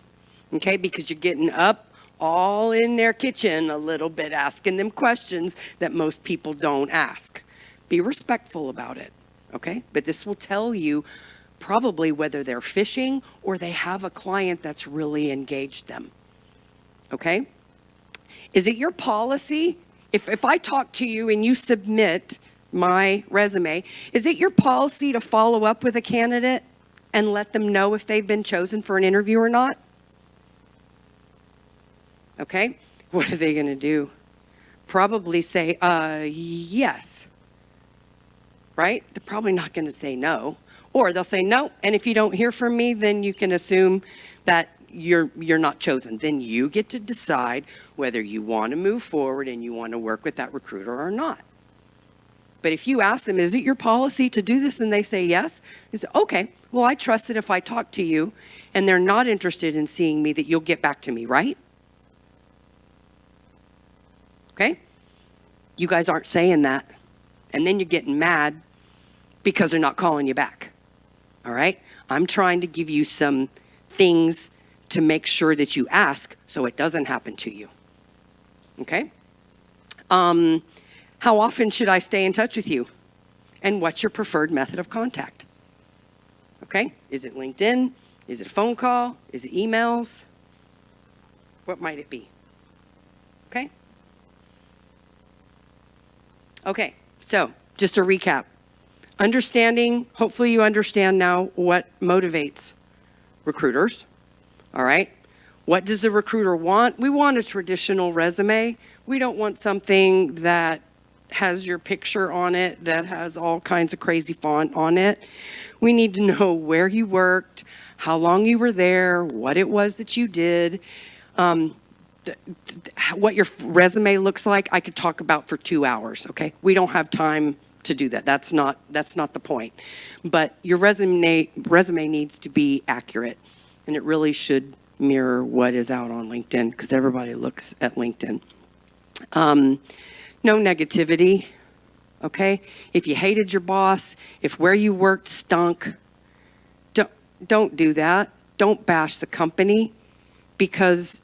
S1: Okay. Because you're getting up all in their kitchen a little bit, asking them questions that most people don't ask. Be respectful about it, okay? But this will tell you probably whether they're fishing or they have a client that's really engaged them, okay? Is it your policy, if I talk to you and you submit my resume, is it your policy to follow up with a candidate and let them know if they've been chosen for an interview or not? Okay, what are they going to do? Probably say, yes, right? They're probably not going to say no, or they'll say no. And if you don't hear from me, then you can assume that you're not chosen. Then you get to decide whether you want to move forward and you want to work with that recruiter or not. But if you ask them, is it your policy to do this? And they say yes, they say, okay, well, I trust that if I talk to you and they're not interested in seeing me, that you'll get back to me, right? Okay? You guys aren't saying that. And then you're getting mad because they're not calling you back. All right? I'm trying to give you some things to make sure that you ask so it doesn't happen to you. Okay? How often should I stay in touch with you? And what's your preferred method of contact? Okay? Is it LinkedIn? Is it a phone call? Is it emails? What might it be? Okay? Okay, so just a recap. Understanding, hopefully you understand now what motivates recruiters, all right? What does the recruiter want? We want a traditional resume. We don't want something that has your picture on it, that has all kinds of crazy font on it. We need to know where you worked, how long you were there, what it was that you did, what your resume looks like. I could talk about for 2 hours, okay? We don't have time to do that. That's not the point. But your resume needs to be accurate, and it really should mirror what is out on LinkedIn, because everybody looks at LinkedIn. No negativity, okay? If you hated your boss, if where you worked stunk, don't do that. Don't bash the company, because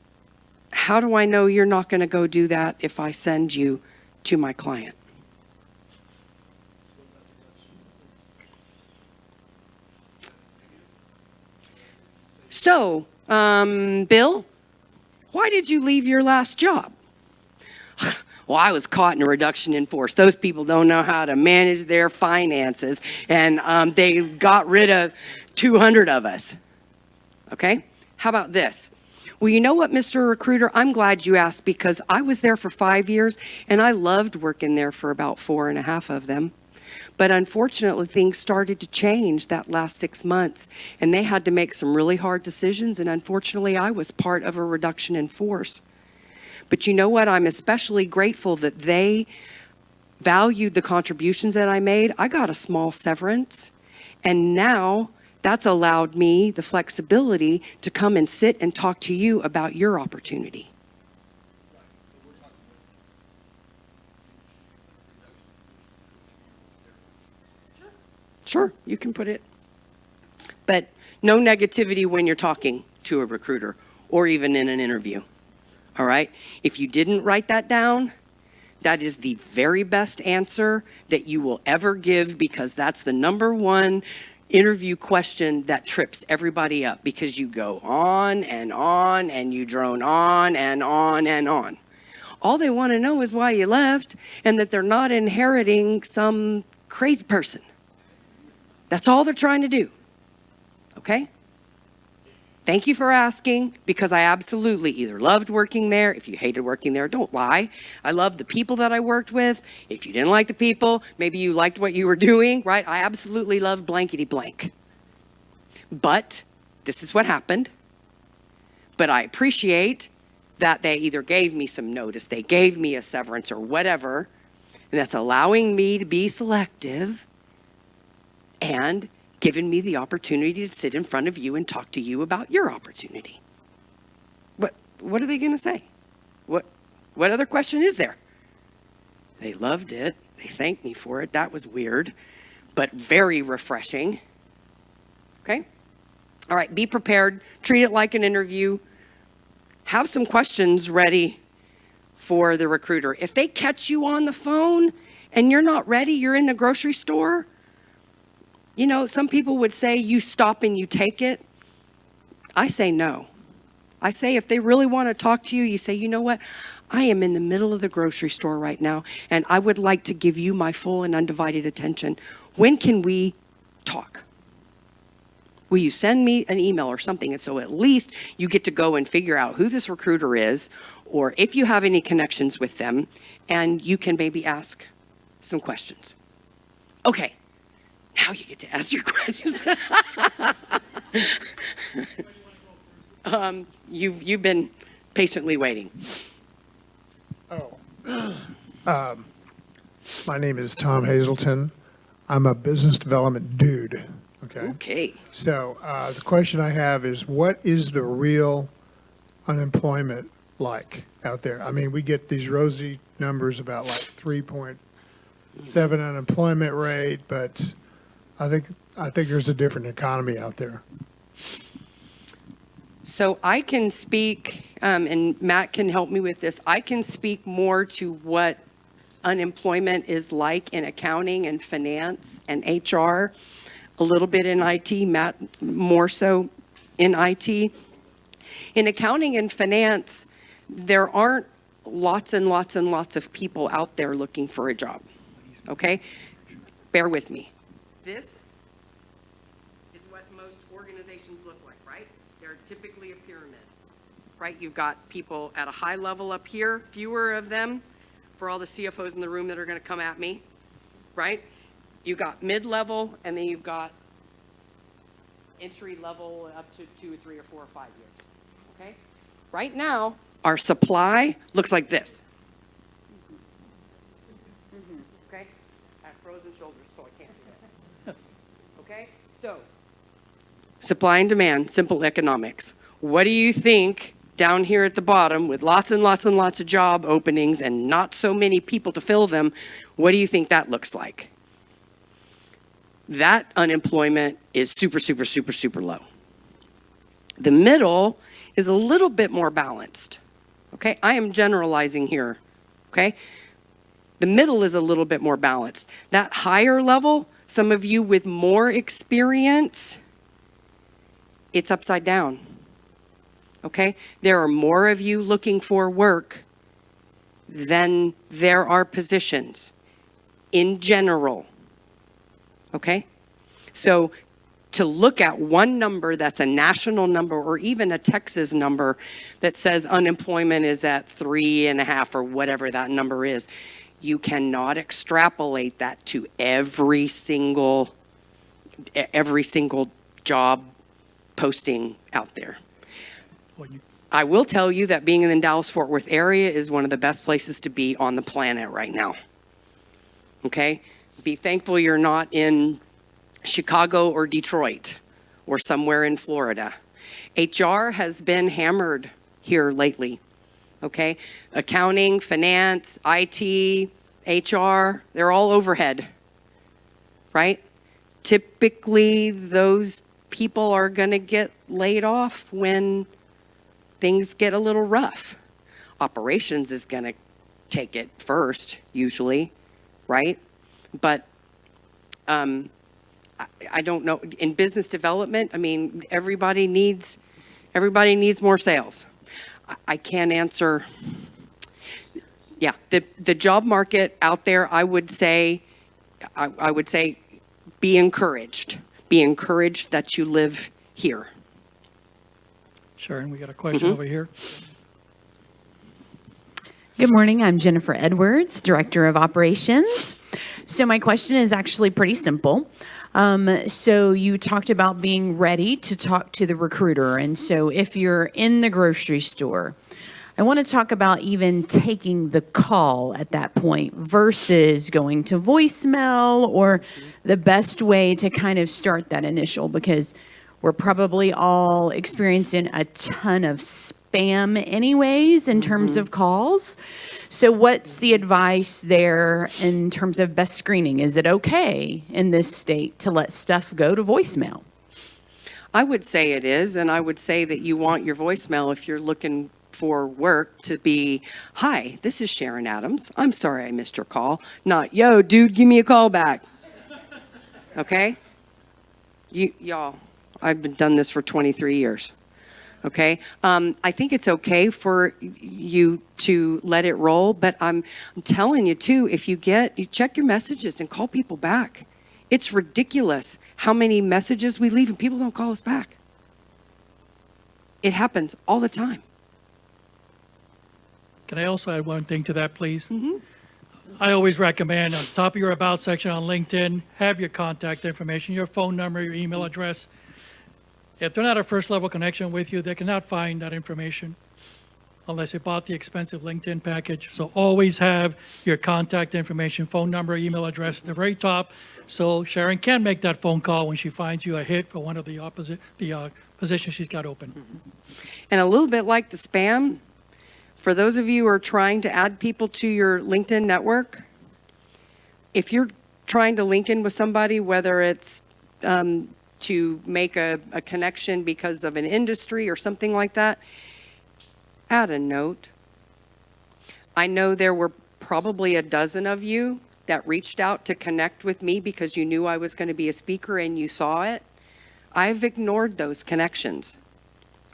S1: how do I know you're not going to go do that if I send you to my client? So, Bill, why did you leave your last job? Well, I was caught in a reduction in force. Those people don't know how to manage their finances, and they got rid of 200 of us. Okay? How about this? Well, you know what, Mr. Recruiter? I'm glad you asked, because I was there for 5 years, and I loved working there for about 4.5 of them. But unfortunately, things started to change that last 6 months, and they had to make some really hard decisions, and unfortunately, I was part of a reduction in force. But you know what? I'm especially grateful that they valued the contributions that I made. I got a small severance, and now that's allowed me the flexibility to come and sit and talk to you about your opportunity. Sure, you can put it. But no negativity when you're talking to a recruiter or even in an interview. All right? If you didn't write that down, that is the very best answer that you will ever give, because that's the number one interview question that trips everybody up, because you go on and you drone on and on and on. All they want to know is why you left, and that they're not inheriting some crazy person. That's all they're trying to do. Okay? Thank you for asking, because I absolutely either loved working there. If you hated working there, don't lie. I loved the people that I worked with. If you didn't like the people, maybe you liked what you were doing, right? I absolutely loved blankety blank. But this is what happened. But I appreciate that they either gave me some notice, they gave me a severance or whatever, and that's allowing me to be selective and given me the opportunity to sit in front of you and talk to you about your opportunity. What are they going to say? What other question is there? They loved it. They thanked me for it. That was weird, but very refreshing. Okay? All right, be prepared. Treat it like an interview. Have some questions ready for the recruiter. If they catch you on the phone and you're not ready, you're in the grocery store, you know, some people would say you stop and you take it. I say no. I say if they really want to talk to you, you say, you know what? I am in the middle of the grocery store right now, and I would like to give you my full and undivided attention. When can we talk? Will you send me an email or something? And so at least you get to go and figure out who this recruiter is, or if you have any connections with them, and you can maybe ask some questions. Okay. Now you get to ask your questions. You've been patiently waiting.
S10: My name is Tom Hazelton. I'm a business development dude. Okay.
S1: Okay.
S10: So the question I have is, what is the real unemployment like out there? I mean, we get these rosy numbers about like 3.7 unemployment rate, but I think there's a different economy out there.
S1: So I can speak, and Matt can help me with this. I can speak more to what unemployment is like in accounting and finance and HR, a little bit in IT, Matt more so in IT. In accounting and finance, there aren't lots and lots and lots of people out there looking for a job, okay? Bear with me. This is what most organizations look like, right? They're typically a pyramid, right? You've got people at a high level up here, fewer of them for all the CFOs in the room that are going to come at me, right? You've got mid-level, and then you've got entry level up to 2 or 3 or 4 or 5 years, okay? Right now, our supply looks like this. Okay? I have frozen shoulders, so I can't do that. Okay? So, supply and demand, simple economics. What do you think down here at the bottom with lots and lots and lots of job openings and not so many people to fill them, what do you think that looks like? that unemployment is super, super, super, super low. The middle is a little bit more balanced. Okay, I am generalizing here. Okay, the middle is a little bit more balanced. That higher level, some of you with more experience, it's upside down. Okay, there are more of you looking for work than there are positions in general. Okay, so to look at one number that's a national number or even a Texas number that says unemployment is at 3.5 or whatever that number is, you cannot extrapolate that to every single job posting out there.
S2: Well, you-
S1: I will tell you that being in the Dallas-Fort Worth area is one of the best places to be on the planet right now. Okay? Be thankful you're not in Chicago or Detroit or somewhere in Florida. HR has been hammered here lately. Okay? Accounting, finance, IT, HR, they're all overhead. Right? Typically, those people are going to get laid off when things get a little rough. Operations is going to take it first, usually, right? But I don't know. In business development, I mean, everybody needs more sales. I can't answer. Yeah, the job market out there, I would say, be encouraged. Be encouraged that you live here.
S2: Sharon, we got a question over here.
S11: Good morning. I'm Jennifer Edwards, Director of Operations. So my question is actually pretty simple. So you talked about being ready to talk to the recruiter. And so if you're in the grocery store, I want to talk about even taking the call at that point versus going to voicemail or the best way to kind of start that initial, because we're probably all experiencing a ton of spam anyways in terms of calls. So what's the advice there in terms of best screening? Is it okay in this state to let stuff go to voicemail?
S1: I would say it is, and I would say that you want your voicemail if you're looking for work to be, "Hi, this is Sharon Adams. I'm sorry I missed your call." Not, "Yo, dude, give me a call back." Okay? Y'all, I've done this for 23 years. Okay? I think it's okay for you to let it roll, but I'm telling you too, if you check your messages and call people back. It's ridiculous how many messages we leave and people don't call us back. It happens all the time.
S2: Can I also add one thing to that, please? I always recommend on the top of your About section on LinkedIn, have your contact information, your phone number, your email address. If they're not a first level connection with you, they cannot find that information unless they bought the expensive LinkedIn package. So always have your contact information, phone number, email address at the very top, so Sharon can make that phone call when she finds you a hit for one of the positions she's got open.
S1: And a little bit like the spam, for those of you who are trying to add people to your LinkedIn network, if you're trying to link in with somebody, whether it's to make a connection because of an industry or something like that, add a note. I know there were probably a dozen of you that reached out to connect with me because you knew I was going to be a speaker and you saw it. I've ignored those connections,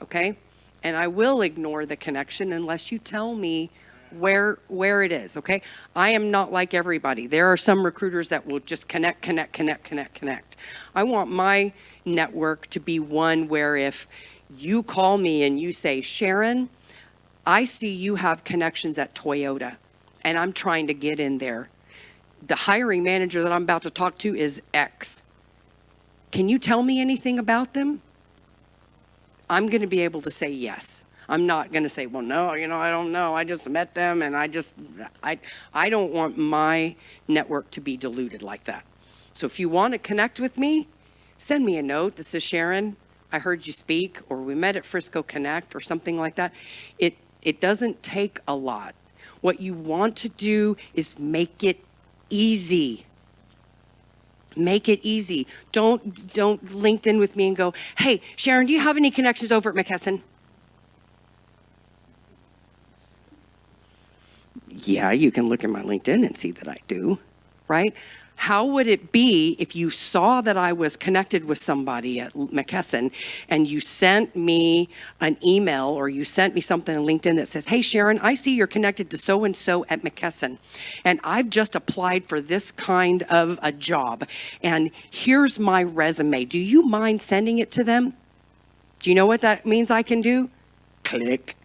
S1: okay? And I will ignore the connection unless you tell me where it is, okay? I am not like everybody. There are some recruiters that will just connect. I want my network to be one where if you call me and you say, "Sharon, I see you have connections at Toyota and I'm trying to get in there. The hiring manager that I'm about to talk to is X. Can you tell me anything about them?" I'm going to be able to say yes. I'm not going to say, "Well, no, I don't know. I just met them and I don't want my network to be diluted like that. So if you want to connect with me, send me a note. This is Sharon. I heard you speak, or we met at Frisco Connect or something like that. It doesn't take a lot. What you want to do is make it easy. Make it easy. Don't LinkedIn with me and go, hey, Sharon, do you have any connections over at McKesson? Yeah, you can look at my LinkedIn and see that I do, right? How would it be if you saw that I was connected with somebody at McKesson and you sent me an email or you sent me something on LinkedIn that says, hey, Sharon, I see you're connected to so-and-so at McKesson, and I've just applied for this kind of a job, and here's my resume. Do you mind sending it to them? Do you know what that means I can do? Click,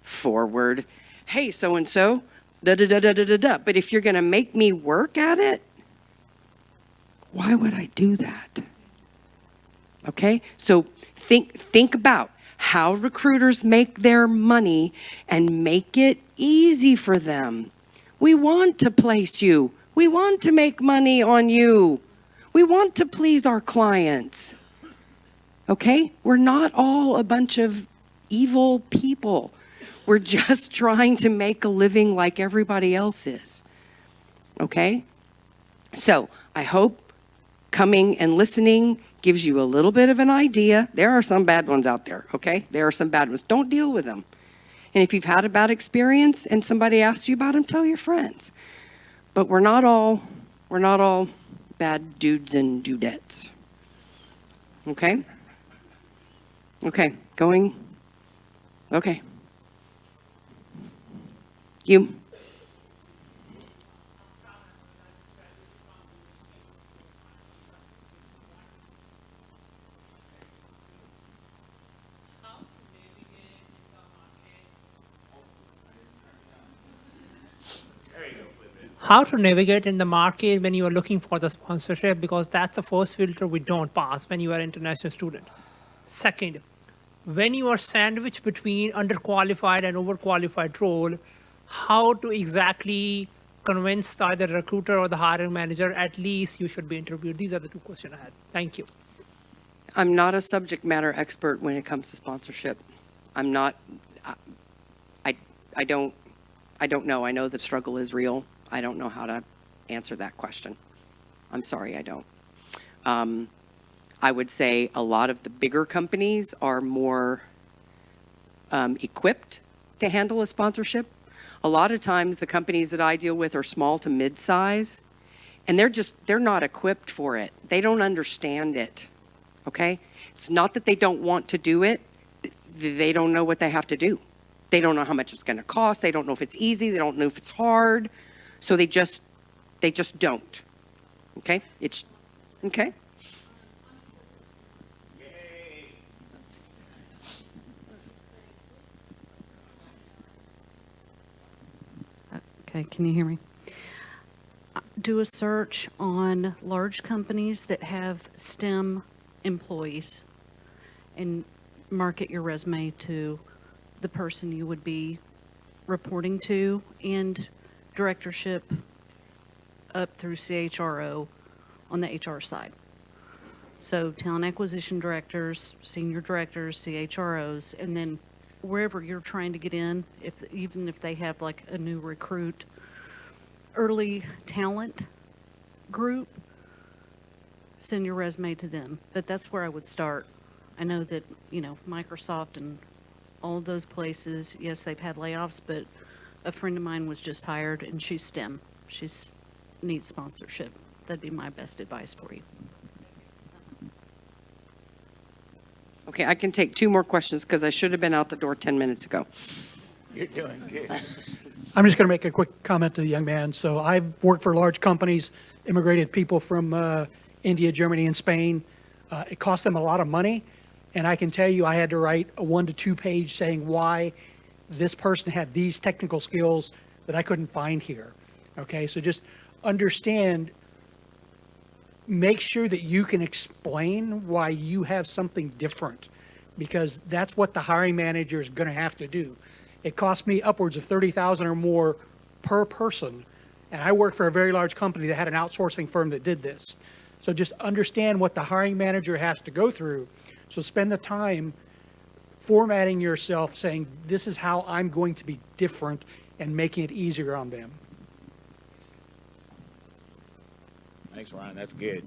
S1: forward. Hey, so-and-so, da-da-da-da-da-da. But if you're going to make me work at it, why would I do that? Okay, so think about how recruiters make their money and make it easy for them. We want to place you. We want to make money on you. We want to please our clients. Okay, we're not all a bunch of evil people. We're just trying to make a living like everybody else is. Okay, so I hope coming and listening gives you a little bit of an idea. There are some bad ones out there, okay? There are some bad ones. Don't deal with them. And if you've had a bad experience and somebody asks you about them, tell your friends. But we're not all bad dudes and dudettes. Okay? Okay, going. Okay. You.
S12: How to navigate in the market when you are looking for the sponsorship, because that's the first filter we don't pass when you are an international student. Second, when you are sandwiched between underqualified and overqualified role, how to exactly convince either the recruiter or the hiring manager at least you should be interviewed? These are the two questions I had. Thank you.
S1: I'm not a subject matter expert when it comes to sponsorship. I'm not, I don't know. I know the struggle is real. I don't know how to answer that question. I'm sorry, I don't. I would say a lot of the bigger companies are more equipped to handle a sponsorship. A lot of times the companies that I deal with are small to mid-size, and they're not equipped for it. They don't understand it, okay? It's not that they don't want to do it. They don't know what they have to do. They don't know how much it's going to cost. They don't know if it's easy. They don't know if it's hard. So they just don't. Okay? It's okay.
S13: Okay, can you hear me? Do a search on large companies that have STEM employees and market your resume to the person you would be reporting to and directorship up through CHRO on the HR side. So talent acquisition directors, senior directors, CHROs, and then wherever you're trying to get in, even if they have like a new recruit, early talent group, send your resume to them. But that's where I would start. I know that, Microsoft and all of those places, yes, they've had layoffs, but a friend of mine was just hired and she's STEM. She's needs sponsorship. That'd be my best advice for you.
S1: Okay, I can take 2 more questions because I should have been out the door 10 minutes ago.
S5: You're doing good.
S2: I'm just going to make a quick comment to the young man. So I've worked for large companies, immigrated people from India, Germany, and Spain. It cost them a lot of money. And I can tell you I had to write a 1 to 2 page saying why this person had these technical skills that I couldn't find here. Okay, so just understand, make sure that you can explain why you have something different, because that's what the hiring manager is going to have to do. It cost me upwards of $30,000 or more per person, and I worked for a very large company that had an outsourcing firm that did this. So just understand what the hiring manager has to go through. So spend the time formatting yourself, saying, this is how I'm going to be different, and making it easier on them.
S5: Thanks, Ryan. That's good.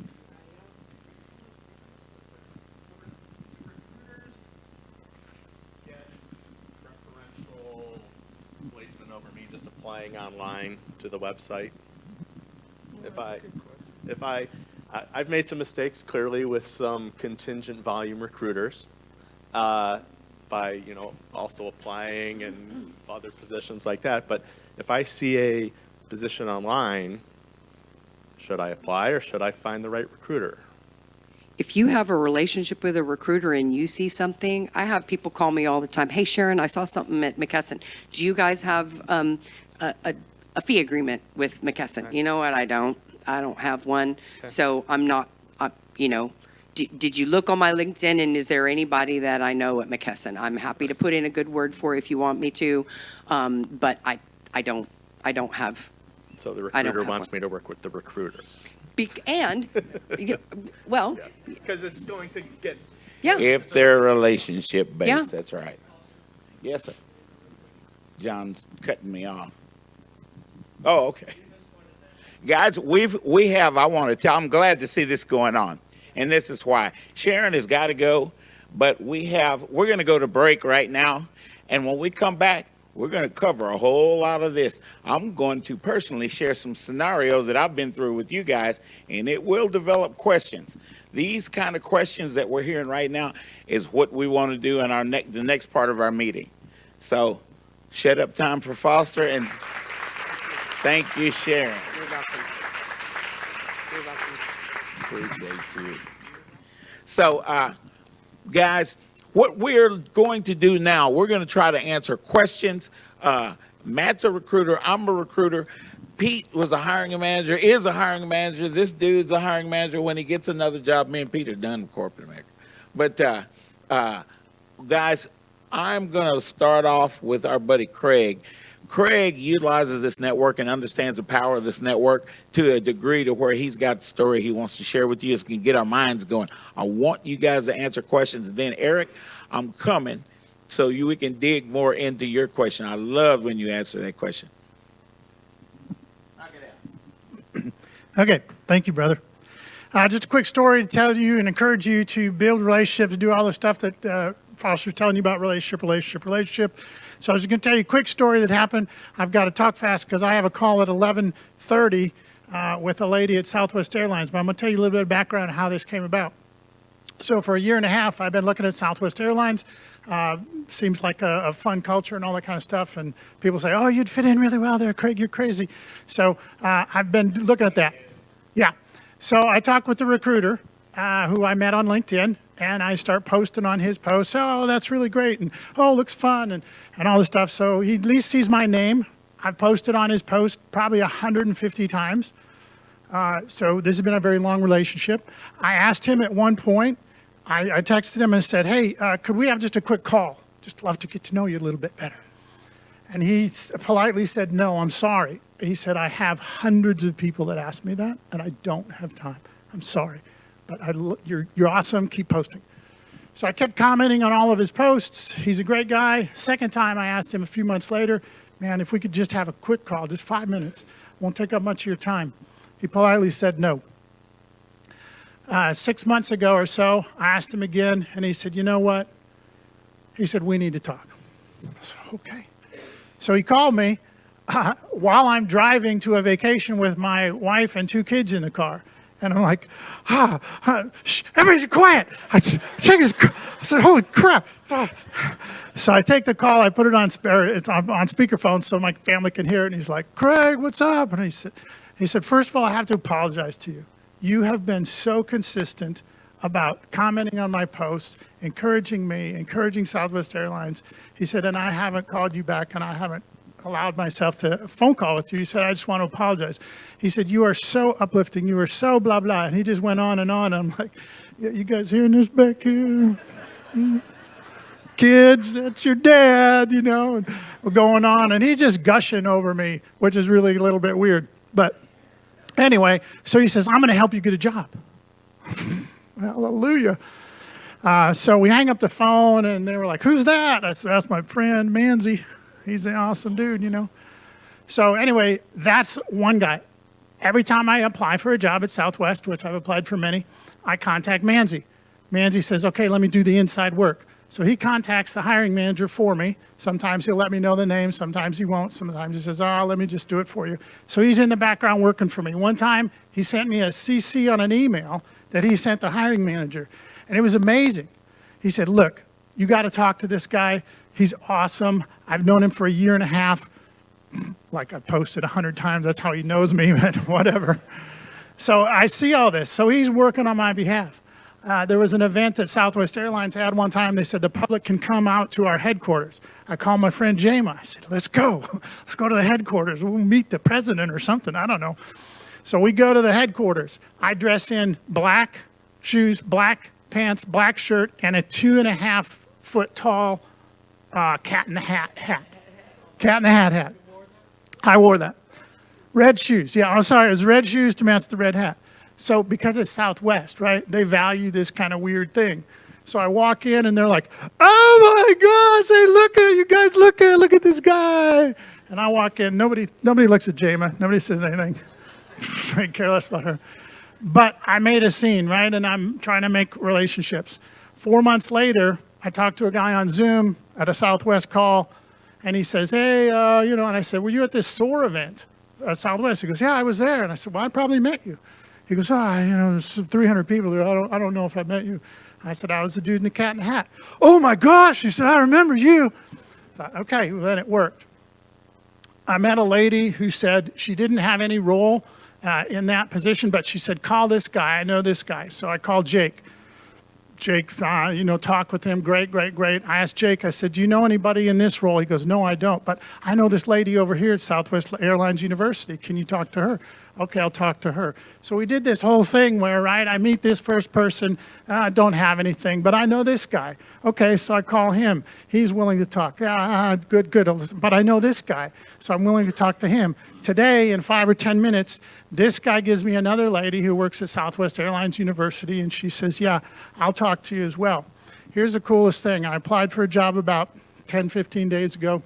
S14: applying online to the website. I've made some mistakes clearly with some contingent volume recruiters by, you know, also applying and other positions like that. But if I see a position online, should I apply or should I find the right recruiter?
S1: If you have a relationship with a recruiter and you see something, I have people call me all the time. Hey, Sharon, I saw something at McKesson. Do you guys have a fee agreement with McKesson? You know what? I don't have one. So I'm not, you know, did you look on my LinkedIn and is there anybody that I know at McKesson? I'm happy to put in a good word for if you want me to, but I don't have.
S14: So the recruiter wants me to work with the recruiter.
S1: Well,
S14: because it's going to get.
S1: Yeah.
S5: If they're relationship based,
S1: Yeah.
S5: that's right. Yes, sir. John's cutting me off. Oh, okay. Guys, we have, I want to tell, I'm glad to see this going on. And this is why. Sharon has got to go, but we're going to go to break right now. And when we come back, we're going to cover a whole lot of this. I'm going to personally share some scenarios that I've been through with you guys, and it will develop questions. These kind of questions that we're hearing right now is what we want to do in the next part of our meeting. So, shut up time for Foster, and thank you, Sharon.
S1: You're welcome. You're welcome.
S5: Appreciate you. So, guys, what we're going to do now, we're going to try to answer questions. Matt's a recruiter. I'm a recruiter. Pete was a hiring manager, is a hiring manager. This dude's a hiring manager. When he gets another job, me and Pete are done with corporate America. But, guys, I'm going to start off with our buddy Craig. Craig utilizes this network and understands the power of this network to a degree to where he's got the story he wants to share with you. It's going to get our minds going. I want you guys to answer questions. And then, Eric, I'm coming so we can dig more into your question. I love when you answer that question.
S15: Okay, thank you, brother. Just a quick story to tell you and encourage you to build relationships, do all the stuff that Foster's telling you about relationship. So I was going to tell you a quick story that happened. I've got to talk fast because I have a call at 11:30 with a lady at Southwest Airlines, but I'm going to tell you a little bit of background on how this came about. So for a year and a half, I've been looking at Southwest Airlines. Seems like a fun culture and all that kind of stuff. And people say, oh, you'd fit in really well there, Craig, you're crazy. So I've been looking at that. Yeah. So I talked with the recruiter who I met on LinkedIn, and I start posting on his posts. Oh, that's really great. And oh, looks fun and all this stuff. So he at least sees my name. I've posted on his post probably 150 times. So this has been a very long relationship. I asked him at one point, I texted him and said, hey, could we have just a quick call? Just love to get to know you a little bit better. And he politely said, no, I'm sorry. He said, I have hundreds of people that ask me that, and I don't have time. I'm sorry. But you're awesome. Keep posting. So I kept commenting on all of his posts. He's a great guy. Second time I asked him a few months later, man, if we could just have a quick call, just 5 minutes. Won't take up much of your time. He politely said no. 6 months ago or so, I asked him again, and he said, you know what? He said, we need to talk. I said, okay. So he called me while I'm driving to a vacation with my wife and 2 kids in the car. And I'm like, shh, everybody's quiet. I said, holy crap. So I take the call, I put it on speakerphone so my family can hear it. And he's like, Craig, what's up? And he said, first of all, I have to apologize to you. You have been so consistent about commenting on my posts, encouraging me, encouraging Southwest Airlines. He said, and I haven't called you back and I haven't allowed myself to phone call with you. He said, I just want to apologize. He said, you are so uplifting. You are so blah, blah. And he just went on and on. I'm like, yeah, you guys hearing this back here? Kids, that's your dad, you know, and we're going on. And he's just gushing over me, which is really a little bit weird. But anyway, so he says, I'm going to help you get a job. Hallelujah. So we hang up the phone and they were like, who's that? I said, that's my friend, Manzi. He's an awesome dude, you know. So anyway, that's one guy. Every time I apply for a job at Southwest, which I've applied for many, I contact Manzi. Manzi says, okay, let me do the inside work. So he contacts the hiring manager for me. Sometimes he'll let me know the name, sometimes he won't. Sometimes he says, oh, let me just do it for you. So he's in the background working for me. One time he sent me a CC on an email that he sent the hiring manager, and it was amazing. He said, look, you got to talk to this guy. He's awesome. I've known him for a year and a half. Like I posted 100 times, that's how he knows me, but whatever. So I see all this. So he's working on my behalf. There was an event that Southwest Airlines had one time. They said the public can come out to our headquarters. I called my friend Jama. I said, let's go. Let's go to the headquarters. We'll meet the president or something. I don't know. So we go to the headquarters. I dress in black shoes, black pants, black shirt, and a 2.5 foot tall cat in the hat. Cat in the hat. I wore that. Red shoes. Yeah, I'm sorry. It was red shoes to match the red hat. So because it's Southwest, right, they value this kind of weird thing. So I walk in and they're like, oh my gosh, hey, look at this guy. And I walk in, nobody looks at Jama, nobody says anything. Very careless about her. But I made a scene, right, and I'm trying to make relationships. 4 months later, I talked to a guy on Zoom at a Southwest call, and he says, hey, and I said, were you at this SOAR event at Southwest? He goes, yeah, I was there. And I said, well, I probably met you. He goes, there's 300 people there. I don't know if I met you. I said, I was the dude in the cat in the hat. Oh my gosh, he said, I remember you. I thought, okay, well, then it worked. I met a lady who said she didn't have any role in that position, but she said, call this guy. I know this guy. So I called Jake. Jake, talk with him. Great. I asked Jake, I said, do you know anybody in this role? He goes, no, I don't. But I know this lady over here at Southwest Airlines University. Can you talk to her? Okay, I'll talk to her. So we did this whole thing where, right, I meet this first person, don't have anything, but I know this guy. Okay, so I call him. He's willing to talk. Good. But I know this guy, so I'm willing to talk to him. Today, in 5 or 10 minutes, this guy gives me another lady who works at Southwest Airlines University, and she says, yeah, I'll talk to you as well. Here's the coolest thing. I applied for a job about 10, 15 days ago.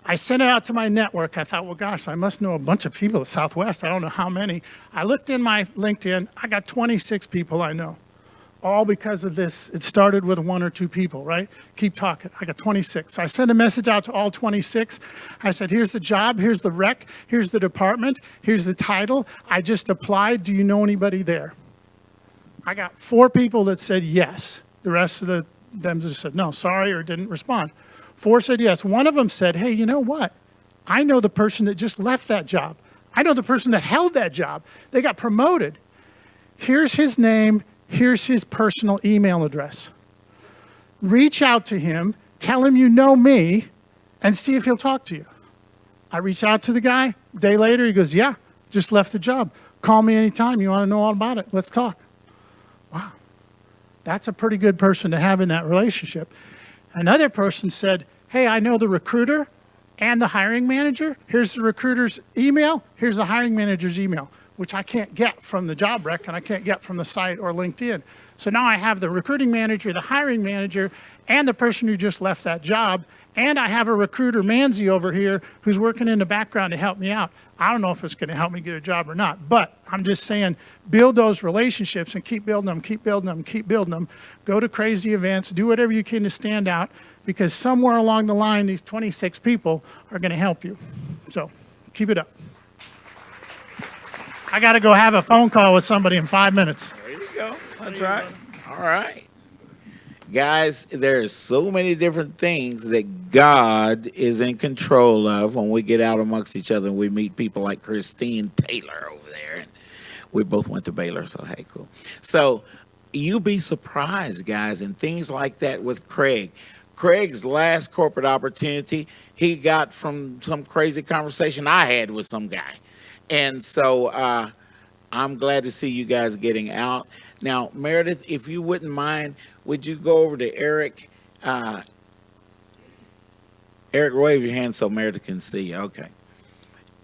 S15: I sent it out to my network. I thought, well, gosh, I must know a bunch of people at Southwest. I don't know how many. I looked in my LinkedIn. I got 26 people I know, all because of this. It started with 1 or 2 people, right? Keep talking. I got 26. So I sent a message out to all 26. I said, here's the job. Here's the rec. Here's the department. Here's the title. I just applied. Do you know anybody there? I got 4 people that said yes. The rest of them just said no, sorry, or didn't respond. 4 said yes. One of them said, hey, you know what? I know the person that just left that job. I know the person that held that job. They got promoted. Here's his name. Here's his personal email address. Reach out to him. Tell him you know me and see if he'll talk to you. I reach out to the guy. A day later, he goes, yeah, just left the job. Call me anytime. You want to know all about it. Let's talk. Wow. That's a pretty good person to have in that relationship. Another person said, hey, I know the recruiter and the hiring manager. Here's the recruiter's email. Here's the hiring manager's email, which I can't get from the job rec and I can't get from the site or LinkedIn. So now I have the recruiting manager, the hiring manager, and the person who just left that job. And I have a recruiter, Manzi, over here who's working in the background to help me out. I don't know if it's going to help me get a job or not, but I'm just saying build those relationships and keep building them. Go to crazy events, do whatever you can to stand out, because somewhere along the line, these 26 people are going to help you. So keep it up. I got to go have a phone call with somebody in 5 minutes.
S5: There you go. That's right. All right. Guys, there's so many different things that God is in control of when we get out amongst each other and we meet people like Christine Taylor over there. And we both went to Baylor, so hey, cool. So you'll be surprised, guys, and things like that with Craig. Craig's last corporate opportunity, he got from some crazy conversation I had with some guy. And so I'm glad to see you guys getting out. Now, Meredith, if you wouldn't mind, would you go over to Eric? Eric, wave your hand so Meredith can see you. Okay.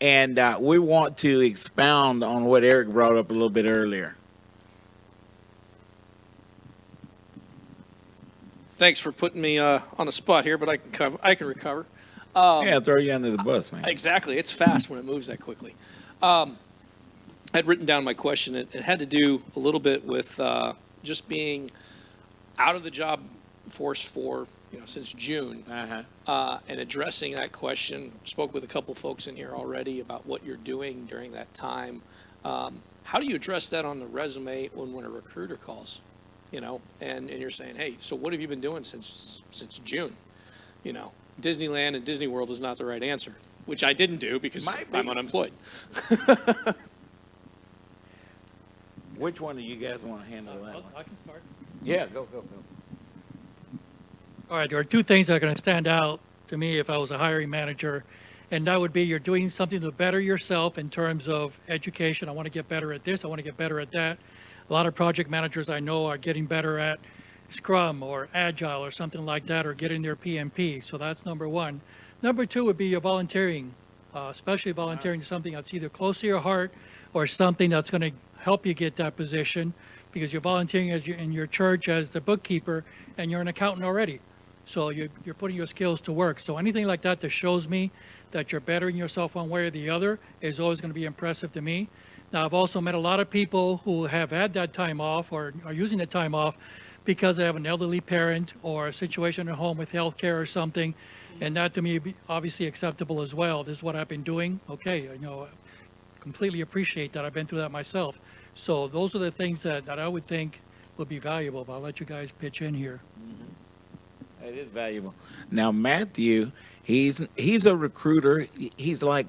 S5: And we want to expound on what Eric brought up a little bit earlier.
S7: Thanks for putting me on the spot here, but I can recover.
S5: Yeah, throw you under the bus, man.
S7: Exactly. It's fast when it moves that quickly. I'd written down my question. It had to do a little bit with just being out of the job force for, since June. And addressing that question, spoke with a couple folks in here already about what you're doing during that time. How do you address that on the resume when a recruiter calls, and you're saying, hey, so what have you been doing since June? Disneyland and Disney World is not the right answer, which I didn't do because I'm unemployed.
S5: Which one do you guys want to handle that one?
S2: I can start.
S5: Yeah, go.
S2: All right, there are two things that are going to stand out to me if I was a hiring manager, and that would be you're doing something to better yourself in terms of education. I want to get better at this. I want to get better at that. A lot of project managers I know are getting better at Scrum or Agile or something like that, or getting their PMP. So that's number one. Number two would be your volunteering, especially volunteering to something that's either close to your heart or something that's going to help you get that position, because you're volunteering in your church as the bookkeeper and you're an accountant already. So you're putting your skills to work. So anything like that shows me that you're bettering yourself one way or the other is always going to be impressive to me. Now, I've also met a lot of people who have had that time off or are using the time off because they have an elderly parent or a situation at home with health care or something. And that to me would be obviously acceptable as well. This is what I've been doing. Okay, completely appreciate that. I've been through that myself. So those are the things that I would think would be valuable. But I'll let you guys pitch in here.
S5: It is valuable. Now, Matthew, he's a recruiter. He's like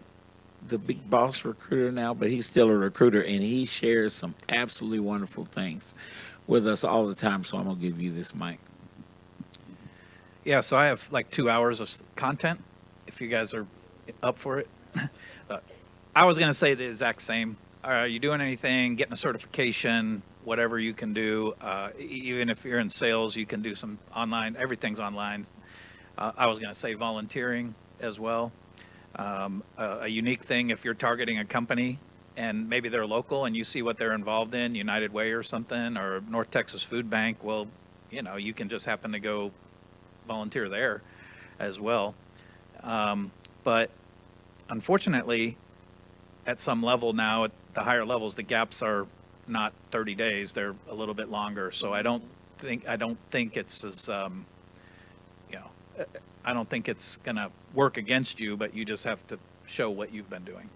S5: the big boss recruiter now, but he's still a recruiter, and he shares some absolutely wonderful things with us all the time. So I'm going to give you this mic.
S8: Yeah, so I have like 2 hours of content, if you guys are up for it. I was going to say the exact same. Are you doing anything, getting a certification, whatever you can do? Even if you're in sales, you can do some online. Everything's online. I was going to say volunteering as well. A unique thing if you're targeting a company and maybe they're local and you see what they're involved in, United Way or something, or North Texas Food Bank, well, you can just happen to go volunteer there as well. But unfortunately, at some level now, at the higher levels, the gaps are not 30 days; they're a little bit longer. So I don't think it's as I don't think it's going to work against you, but you just have to show what you've been doing.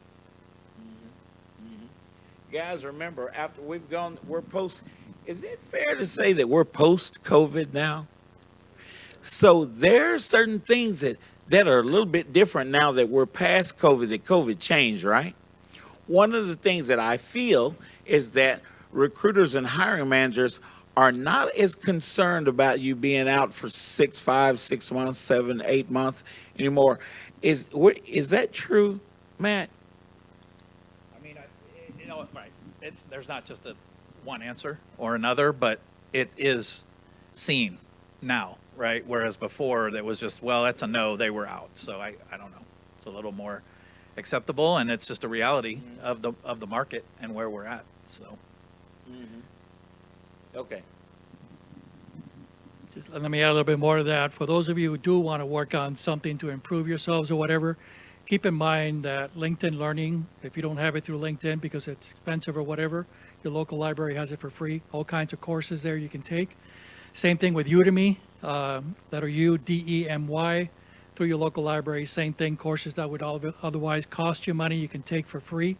S5: Guys, remember, after we're post. Is it fair to say that we're post-COVID now? So there are certain things that are a little bit different now that we're past COVID, that COVID changed, right? One of the things that I feel is that recruiters and hiring managers are not as concerned about you being out for 6 months, 7, 8 months anymore. Is that true, Matt?
S8: I mean, right. There's not just one answer or another, but it is seen now, right? Whereas before, that was just, well, that's a no, they were out. So I don't know. It's a little more acceptable, and it's just a reality of the market and where we're at. So.
S5: Okay.
S2: Just let me add a little bit more to that. For those of you who do want to work on something to improve yourselves or whatever, keep in mind that LinkedIn Learning, if you don't have it through LinkedIn because it's expensive or whatever, your local library has it for free. All kinds of courses there you can take. Same thing with Udemy, letter U, D-E-M-Y, through your local library. Same thing, courses that would otherwise cost you money, you can take for free.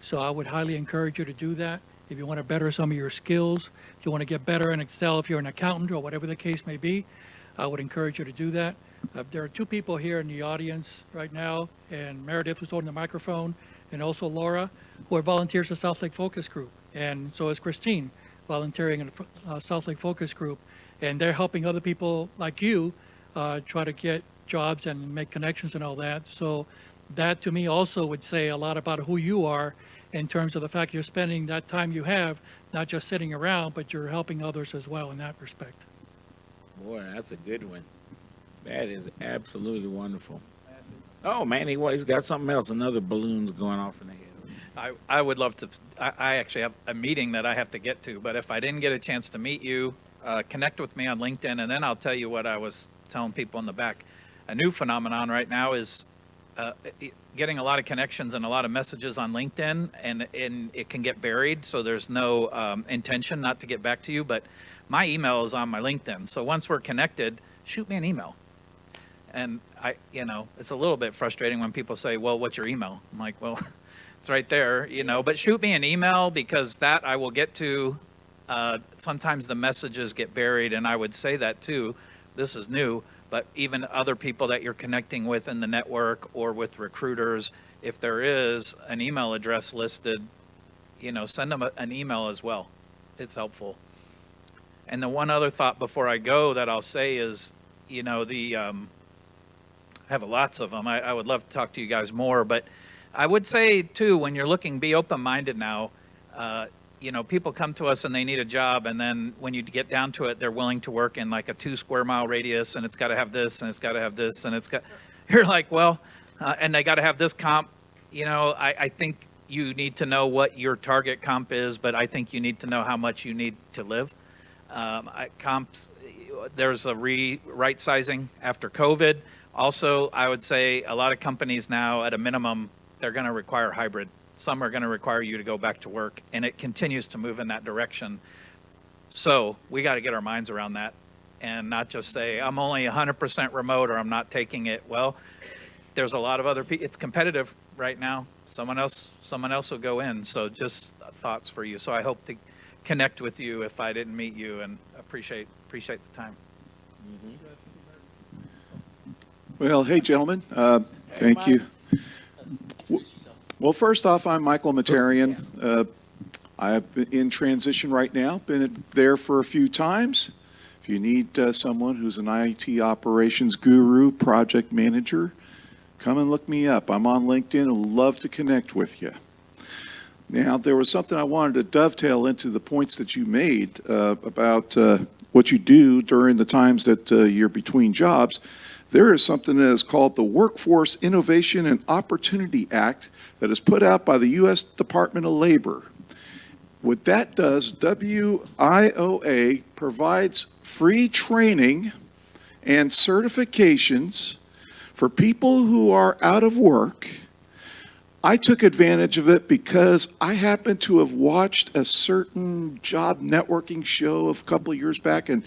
S2: So I would highly encourage you to do that. If you want to better some of your skills, if you want to get better in Excel, if you're an accountant or whatever the case may be, I would encourage you to do that. There are two people here in the audience right now, and Meredith, who's holding the microphone, and also Laura, who are volunteers for South Lake Focus Group. And so is Christine, volunteering in the South Lake Focus Group. And they're helping other people like you try to get jobs and make connections and all that. So that to me also would say a lot about who you are in terms of the fact you're spending that time you have, not just sitting around, but you're helping others as well in that respect.
S5: Boy, that's a good one. That is absolutely wonderful. Oh, man, he's got something else. Another balloon's going off in the head.
S8: I would love to. I actually have a meeting that I have to get to, but if I didn't get a chance to meet you, connect with me on LinkedIn, and then I'll tell you what I was telling people in the back. A new phenomenon right now is getting a lot of connections and a lot of messages on LinkedIn, and it can get buried, so there's no intention not to get back to you. But my email is on my LinkedIn. So once we're connected, shoot me an email. And it's a little bit frustrating when people say, well, what's your email? I'm like, well, it's right there, but shoot me an email, because that I will get to. Sometimes the messages get buried, and I would say that too. This is new, but even other people that you're connecting with in the network or with recruiters, if there is an email address listed, send them an email as well. It's helpful. And the one other thought before I go that I'll say is, I have lots of them. I would love to talk to you guys more, but I would say too, when you're looking, be open-minded now. People come to us and they need a job, and then when you get down to it, they're willing to work in like a 2 square mile radius, and it's got to have this, and it's got to have this, and you're like, well, and they got to have this comp. I think you need to know what your target comp is, but I think you need to know how much you need to live. Comps, there's a right sizing after COVID. Also, I would say a lot of companies now, at a minimum, they're going to require hybrid. Some are going to require you to go back to work, and it continues to move in that direction. So we got to get our minds around that and not just say, I'm only 100% remote, or I'm not taking it. Well, there's a lot of other people. It's competitive right now. Someone else will go in. So just thoughts for you. So I hope to connect with you if I didn't meet you, and appreciate the time.
S16: Well, hey, gentlemen. Thank you. Well, first off, I'm Michael Matarian. I'm in transition right now. Been there for a few times. If you need someone who's an IT operations guru, project manager, come and look me up. I'm on LinkedIn and would love to connect with you. Now, there was something I wanted to dovetail into the points that you made about what you do during the times that you're between jobs. There is something that is called the Workforce Innovation and Opportunity Act that is put out by the U.S. Department of Labor. What that does, WIOA provides free training and certifications for people who are out of work. I took advantage of it because I happened to have watched a certain job networking show a couple of years back, and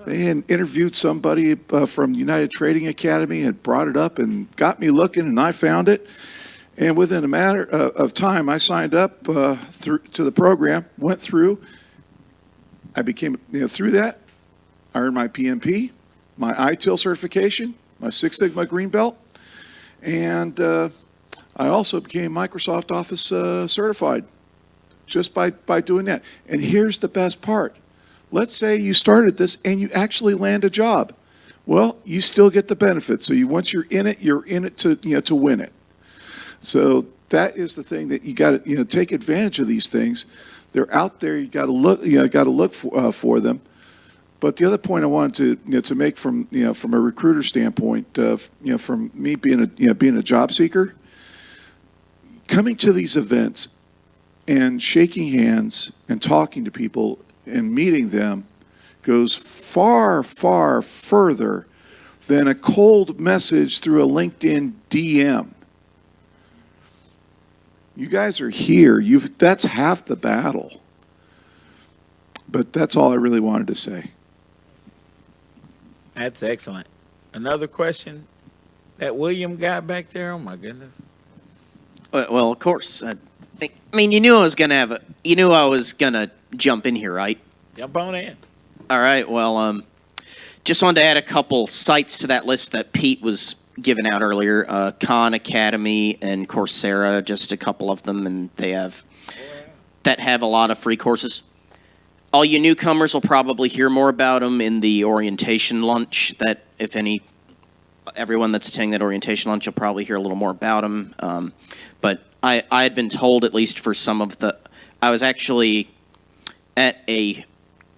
S16: they had interviewed somebody from United Trading Academy and brought it up and got me looking, and I found it. And within a matter of time, I signed up to the program, went through. I became, through that, I earned my PMP, my ITIL certification, my Six Sigma Green Belt, and I also became Microsoft Office certified just by doing that. And here's the best part. Let's say you started this and you actually land a job. Well, you still get the benefits. So once you're in it to win it. So that is the thing that you got to take advantage of these things. They're out there. You got to look for them. But the other point I wanted to make from a recruiter standpoint, from me being a job seeker, coming to these events and shaking hands and talking to people and meeting them goes far, far further than a cold message through a LinkedIn DM. You guys are here. That's half the battle. But that's all I really wanted to say.
S5: That's excellent. Another question? That William guy back there? Oh my goodness.
S17: Well, of course. I mean, you knew I was gonna jump in here, right?
S5: Jump on in.
S17: All right. Well, just wanted to add a couple sites to that list that Pete was giving out earlier. Khan Academy and Coursera, just a couple of them, and they have a lot of free courses. All you newcomers will probably hear more about them in the orientation lunch. That, if any, everyone that's attending that orientation lunch will probably hear a little more about them. But I had been told, at least for some of I was actually at a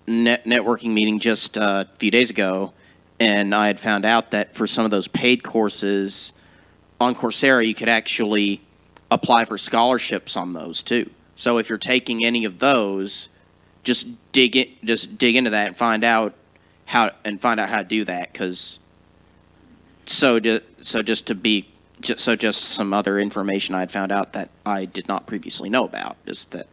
S17: networking meeting just a few days ago, and I had found out that for some of those paid courses on Coursera, you could actually apply for scholarships on those too. So if you're taking any of those, just dig into that and find out how to do that. Just some other information I had found out that I did not previously know about is that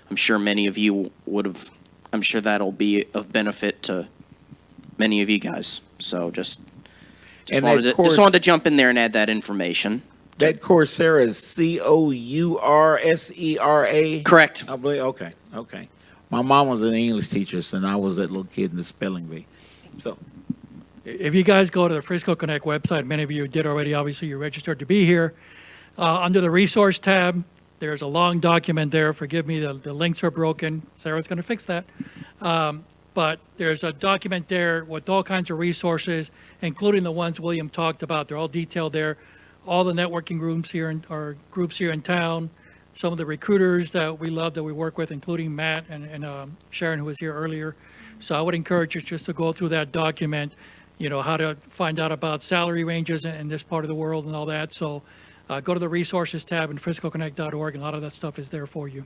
S17: I'm sure many of you would have I'm sure that'll be of benefit to many of you guys. So just
S5: And
S17: wanted
S5: that
S17: just wanted to jump in there and add that information.
S5: That Coursera is Coursera.
S17: Correct.
S5: I believe. Okay. Okay. My mom was an English teacher, so I was that little kid in the spelling bee. So
S2: If you guys go to the Frisco Connect website, many of you did already, obviously you're registered to be here. Under the resource tab, there's a long document there. Forgive me, the links are broken. Sarah's going to fix that. But there's a document there with all kinds of resources, including the ones William talked about. They're all detailed there. All the networking groups here in town, some of the recruiters that we love that we work with, including Matt and Sharon, who was here earlier. So I would encourage you just to go through that document, how to find out about salary ranges in this part of the world and all that. So go to the resources tab in friscoconnect.org, and a lot of that stuff is there for you.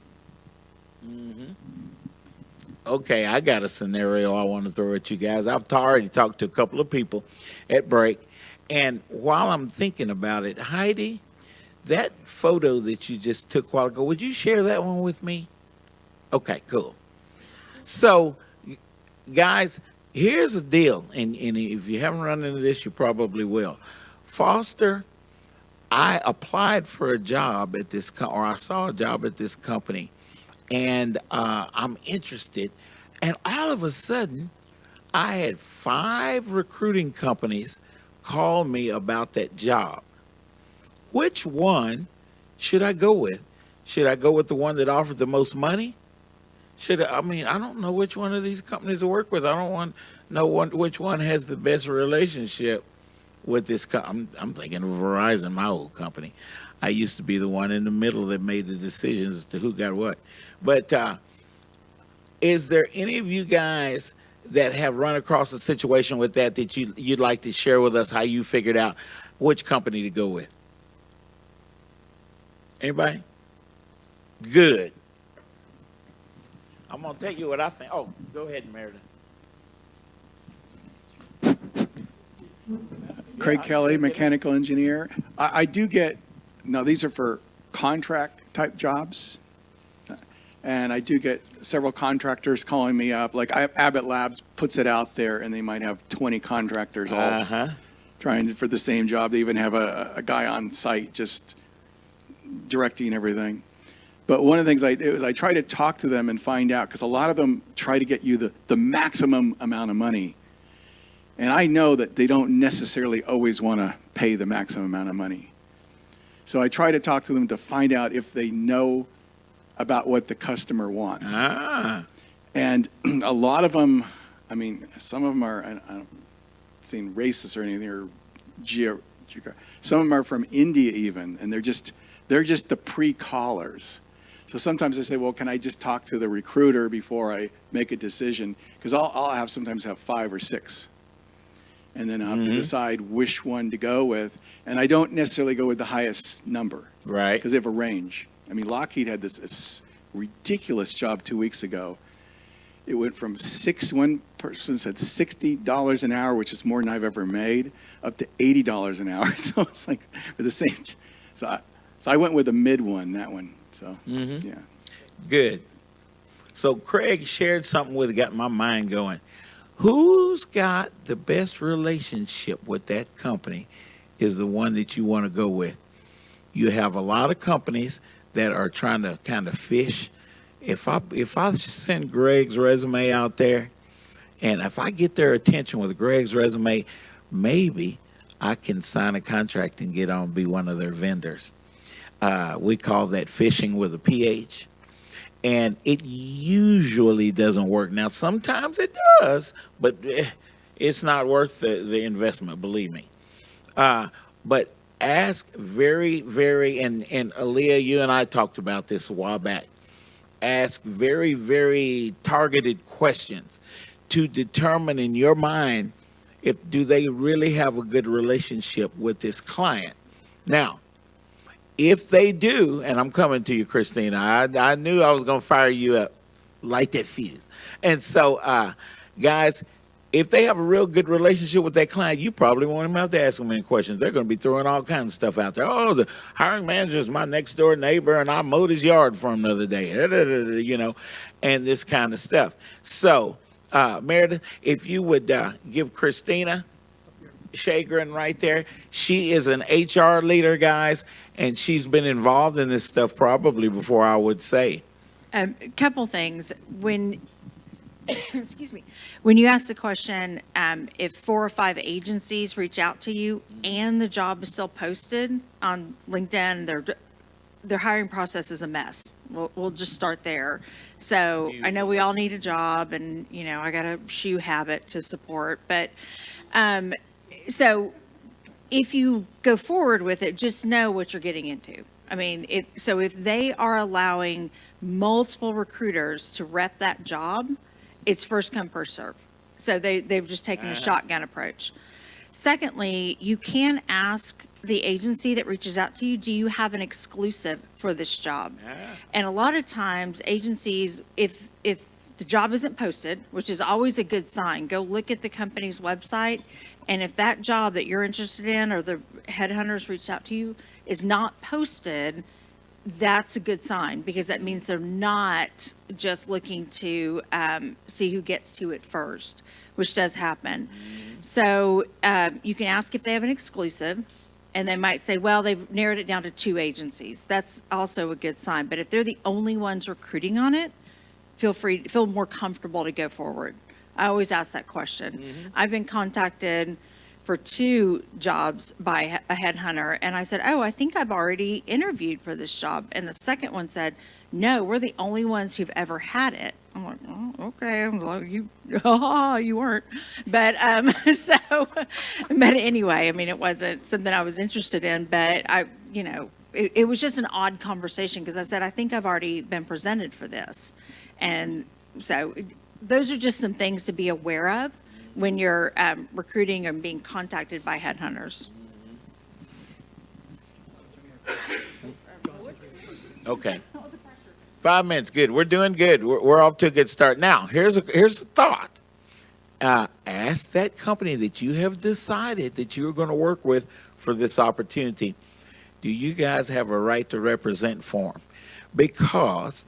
S5: okay, I got a scenario I want to throw at you guys. I've already talked to a couple of people at break, and while I'm thinking about it, Heidi, that photo that you just took a while ago, would you share that one with me? Okay, cool. So, guys, here's the deal, and if you haven't run into this, you probably will. Foster, I applied for a job at this, or I saw a job at this company, and I'm interested. And all of a sudden, I had 5 recruiting companies call me about that job. Which one should I go with? Should I go with the one that offered the most money? I don't know which one of these companies to work with. I don't want to know which one has the best relationship with this. I'm thinking of Verizon, my old company. I used to be the one in the middle that made the decisions as to who got what. But is there any of you guys that have run across a situation with that you'd like to share with us how you figured out which company to go with? Anybody? Good. I'm going to tell you what I think. Oh, go ahead, Meredith.
S18: Craig Kelly, mechanical engineer. I do get, no, these are for contract type jobs. And I do get several contractors calling me up. Like Abbott Labs puts it out there, and they might have 20 contractors all trying for the same job. They even have a guy on site just directing everything. But one of the things I do is I try to talk to them and find out, because a lot of them try to get you the maximum amount of money. And I know that they don't necessarily always want to pay the maximum amount of money. So I try to talk to them to find out if they know about what the customer wants. And a lot of them, some of them are, I don't saying racist or anything, or some of them are from India even, and they're just the pre-callers. So sometimes I say, well, can I just talk to the recruiter before I make a decision? Because I'll sometimes have 5 or 6. And then I'll have to decide which one to go with. And I don't necessarily go with the highest number.
S5: Right.
S18: Because they have a range. Lockheed had this ridiculous job 2 weeks ago. It went from one person said $60 an hour, which is more than I've ever made, up to $80 an hour. So it's like for the same. So I went with the mid one, that one. So, yeah.
S5: Good. So Craig shared something got my mind going. Who's got the best relationship with that company is the one that you want to go with. You have a lot of companies that are trying to kind of fish. If I send Greg's resume out there, and if I get their attention with Greg's resume, maybe I can sign a contract and get on be one of their vendors. We call that fishing with a PH. And it usually doesn't work. Now, sometimes it does, but it's not worth the investment, believe me. But ask very, very, and Aaliyah, you and I talked about this a while back. Ask very, very targeted questions to determine in your mind do they really have a good relationship with this client. Now, if they do, and I'm coming to you, Christina, I knew I was going to fire you up, light that fuse. And so, guys, if they have a real good relationship with that client, you probably won't even have to ask them any questions. They're going to be throwing all kinds of stuff out there. Oh, the hiring manager is my next door neighbor, and I mowed his yard for him the other day, you know, and this kind of stuff. So, Meredith, if you would give Christina Shagrin right there. She is an HR leader, guys, and she's been involved in this stuff probably before, I would say.
S19: A couple things. When, excuse me, when you ask the question, if 4 or 5 agencies reach out to you and the job is still posted on LinkedIn, their hiring process is a mess. We'll just start there. So I know we all need a job, and you know I got a shoe habit to support, but so if you go forward with it, just know what you're getting into. I mean, if they are allowing multiple recruiters to rep that job, it's first come, first serve. So they've just taken a shotgun approach. Secondly, you can ask the agency that reaches out to you, do you have an exclusive for this job? And a lot of times agencies, if the job isn't posted, which is always a good sign, go look at the company's website. And if that job that you're interested in or the headhunters reached out to you is not posted, that's a good sign, because that means they're not just looking to see who gets to it first, which does happen. So you can ask if they have an exclusive, and they might say, well, they've narrowed it down to 2 agencies. That's also a good sign. But if they're the only ones recruiting on it, feel more comfortable to go forward. I always ask that question. I've been contacted for 2 jobs by a headhunter, and I said, oh, I think I've already interviewed for this job. And the second one said, no, we're the only ones who've ever had it. I'm like, oh, okay. I'm like, you weren't. But but anyway, I mean, it wasn't something I was interested in, but it was just an odd conversation, because I said, I think I've already been presented for this. And so those are just some things to be aware of when you're recruiting or being contacted by headhunters.
S5: Okay. 5 minutes, good. We're doing good. We're off to a good start. Now, here's a thought. Ask that company that you have decided that you're going to work with for this opportunity, do you guys have a right to represent form? Because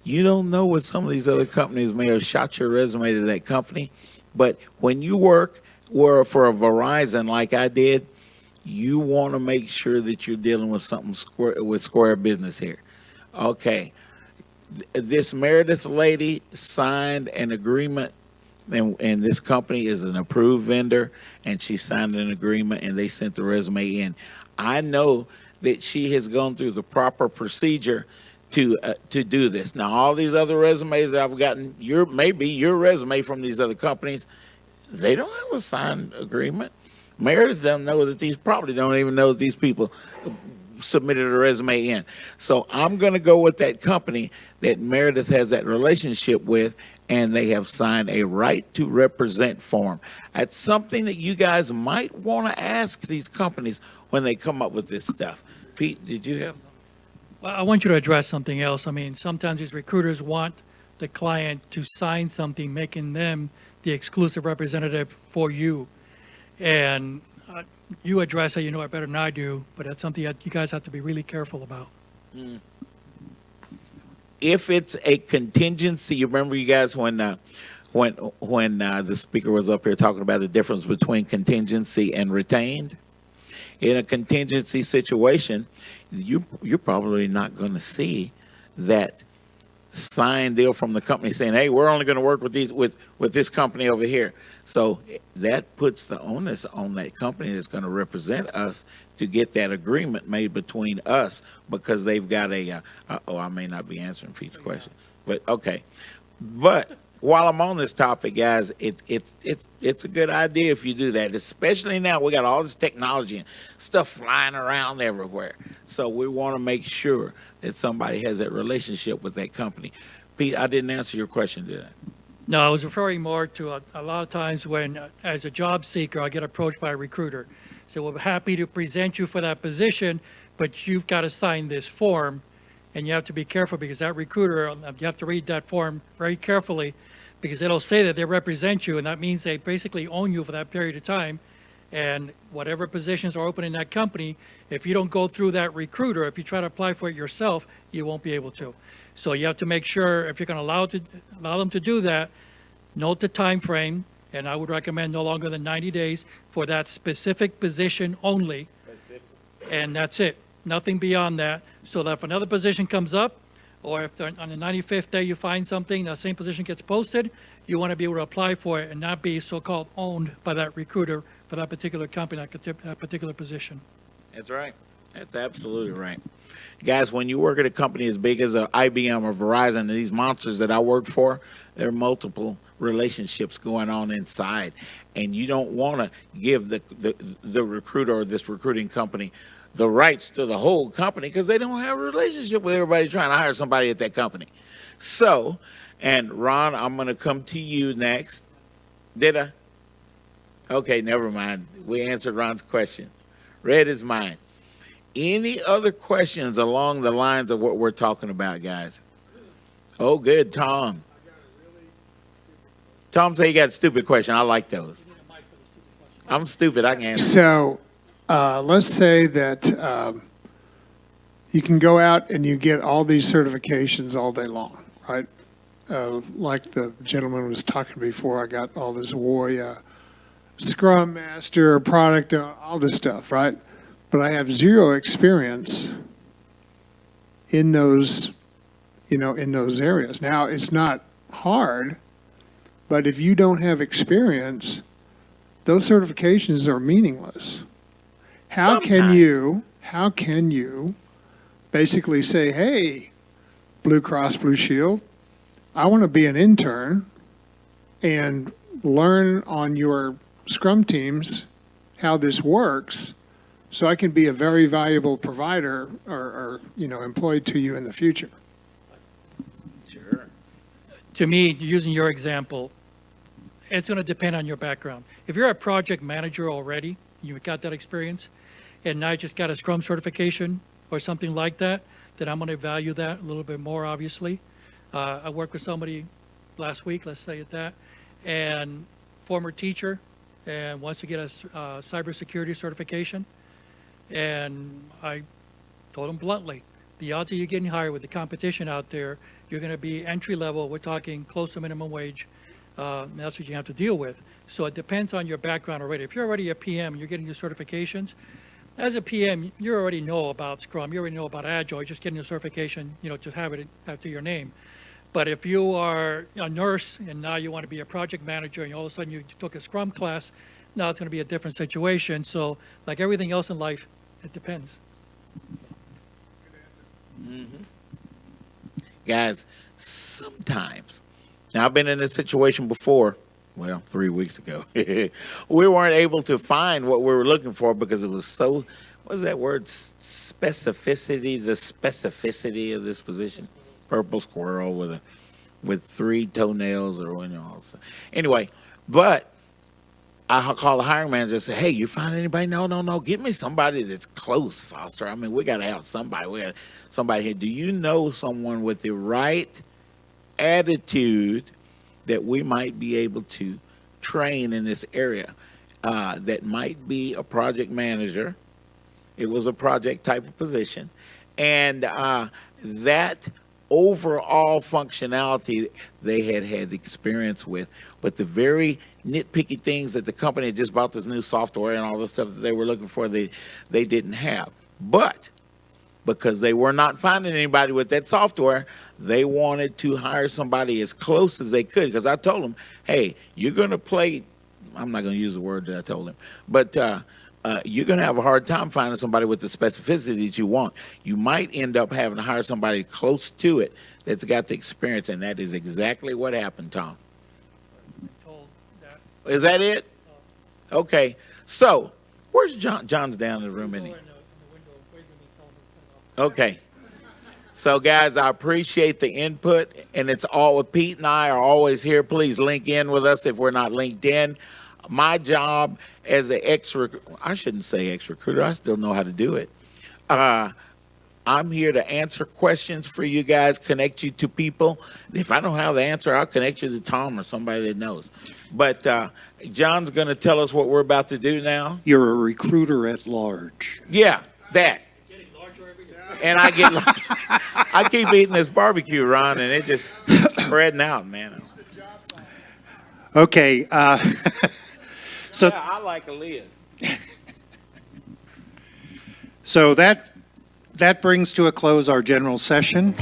S5: you don't know what some of these other companies may have shot your resume to that company. But when you work for a Verizon like I did, you want to make sure that you're dealing with something square business here. Okay. This Meredith lady signed an agreement, and this company is an approved vendor, and she signed an agreement, and they sent the resume in. I know that she has gone through the proper procedure to do this. Now, all these other resumes that I've gotten, maybe your resume from these other companies, they don't have a signed agreement. Meredith probably don't even know that these people submitted a resume in. So I'm going to go with that company that Meredith has that relationship with, and they have signed a right to represent form. That's something that you guys might want to ask these companies when they come up with this stuff. Pete, did you have?
S2: Well, I want you to address something else. I mean, sometimes these recruiters want the client to sign something, making them the exclusive representative for you. And you address it, you know it better than I do, but that's something that you guys have to be really careful about.
S5: If it's a contingency, you remember you guys when the speaker was up here talking about the difference between contingency and retained? In a contingency situation, you're probably not going to see that signed deal from the company saying, hey, we're only going to work with this company over here. So that puts the onus on that company that's going to represent us to get that agreement made between us, because they've got I may not be answering Pete's question, but okay. But while I'm on this topic, guys, it's a good idea if you do that, especially now we got all this technology and stuff flying around everywhere. So we want to make sure that somebody has that relationship with that company. Pete, I didn't answer your question, did I?
S2: No, I was referring more to a lot of times when, as a job seeker, I get approached by a recruiter. So we're happy to present you for that position, but you've got to sign this form, and you have to be careful, because that recruiter, you have to read that form very carefully, because it'll say that they represent you, and that means they basically own you for that period of time. And whatever positions are open in that company, if you don't go through that recruiter, if you try to apply for it yourself, you won't be able to. So you have to make sure, if you're going to allow them to do that, note the time frame, and I would recommend no longer than 90 days for that specific position only. And that's it, nothing beyond that. So that if another position comes up, or if on the 95th day you find something, that same position gets posted, you want to be able to apply for it and not be so-called owned by that recruiter for that particular company, that particular position.
S5: That's right. That's absolutely right. Guys, when you work at a company as big as IBM or Verizon, and these monsters that I work for, there are multiple relationships going on inside. And you don't want to give the recruiter or this recruiting company the rights to the whole company because they don't have a relationship with everybody trying to hire somebody at that company. So, and Ron, I'm going to come to you next. Did I? Okay, never mind. We answered Ron's question. Red is mine. Any other questions along the lines of what we're talking about, guys? Oh, good, Tom. Tom said he got a stupid question. I like those. I'm stupid. I can answer.
S10: So let's say that you can go out and you get all these certifications all day long, right? Like the gentleman was talking before, I got all this Warrior, Scrum Master, product, all this stuff, right? But I have zero experience in those, in those areas. Now, it's not hard, but if you don't have experience, those certifications are meaningless. How can you basically say, hey, Blue Cross Blue Shield, I want to be an intern and learn on your Scrum teams how this works so I can be a very valuable provider or employed to you in the future?
S5: Sure.
S2: To me, using your example, it's going to depend on your background. If you're a project manager already, you've got that experience, and now you just got a Scrum certification or something like that, then I'm going to value that a little bit more, obviously. I worked with somebody last week, let's say it that, and former teacher, and wants to get a cybersecurity certification. And I told him bluntly, the odds of you getting hired with the competition out there, you're going to be entry level. We're talking close to minimum wage. That's what you have to deal with. So it depends on your background already. If you're already a PM, you're getting your certifications. As a PM, you already know about Scrum. You already know about Agile. You're just getting your certification, to have it after your name. But if you are a nurse and now you want to be a project manager and all of a sudden you took a Scrum class, now it's going to be a different situation. So like everything else in life, it depends.
S5: Mm-hmm. Guys, sometimes, now I've been in this situation before, 3 weeks ago. We weren't able to find what we were looking for because it was so, what is that word, specificity, the specificity of this position? Purple squirrel with 3 toenails or anyway, but I call the hiring manager and say, hey, you find anybody? No, give me somebody that's close, Foster. I mean, we got to have somebody. We got somebody here. Do you know someone with the right attitude that we might be able to train in this area that might be a project manager? It was a project type of position. And that overall functionality they had experience with, but the very nitpicky things that the company had just bought this new software and all the stuff that they were looking for, they didn't have. But because they were not finding anybody with that software, they wanted to hire somebody as close as they could. Because I told them, hey, you're going to play, I'm not going to use the word that I told them, but you're going to have a hard time finding somebody with the specificity that you want. You might end up having to hire somebody close to it that's got the experience, and that is exactly what happened, Tom. Is that it? Okay. So, where's John? John's down in the room, isn't he? Okay. So, guys, I appreciate the input, and it's all Pete and I are always here. Please link in with us if we're not linked in. My job as an I shouldn't say ex-recruiter. I still know how to do it. I'm here to answer questions for you guys, connect you to people. If I don't have the answer, I'll connect you to Tom or somebody that knows. But John's going to tell us what we're about to do now.
S20: You're a recruiter at large.
S5: Yeah, that. And I get large. I keep eating this barbecue, Ron, and it just spreading out, man.
S20: Okay. So
S5: yeah, I like Aaliyah's.
S20: So that brings to a close our general session.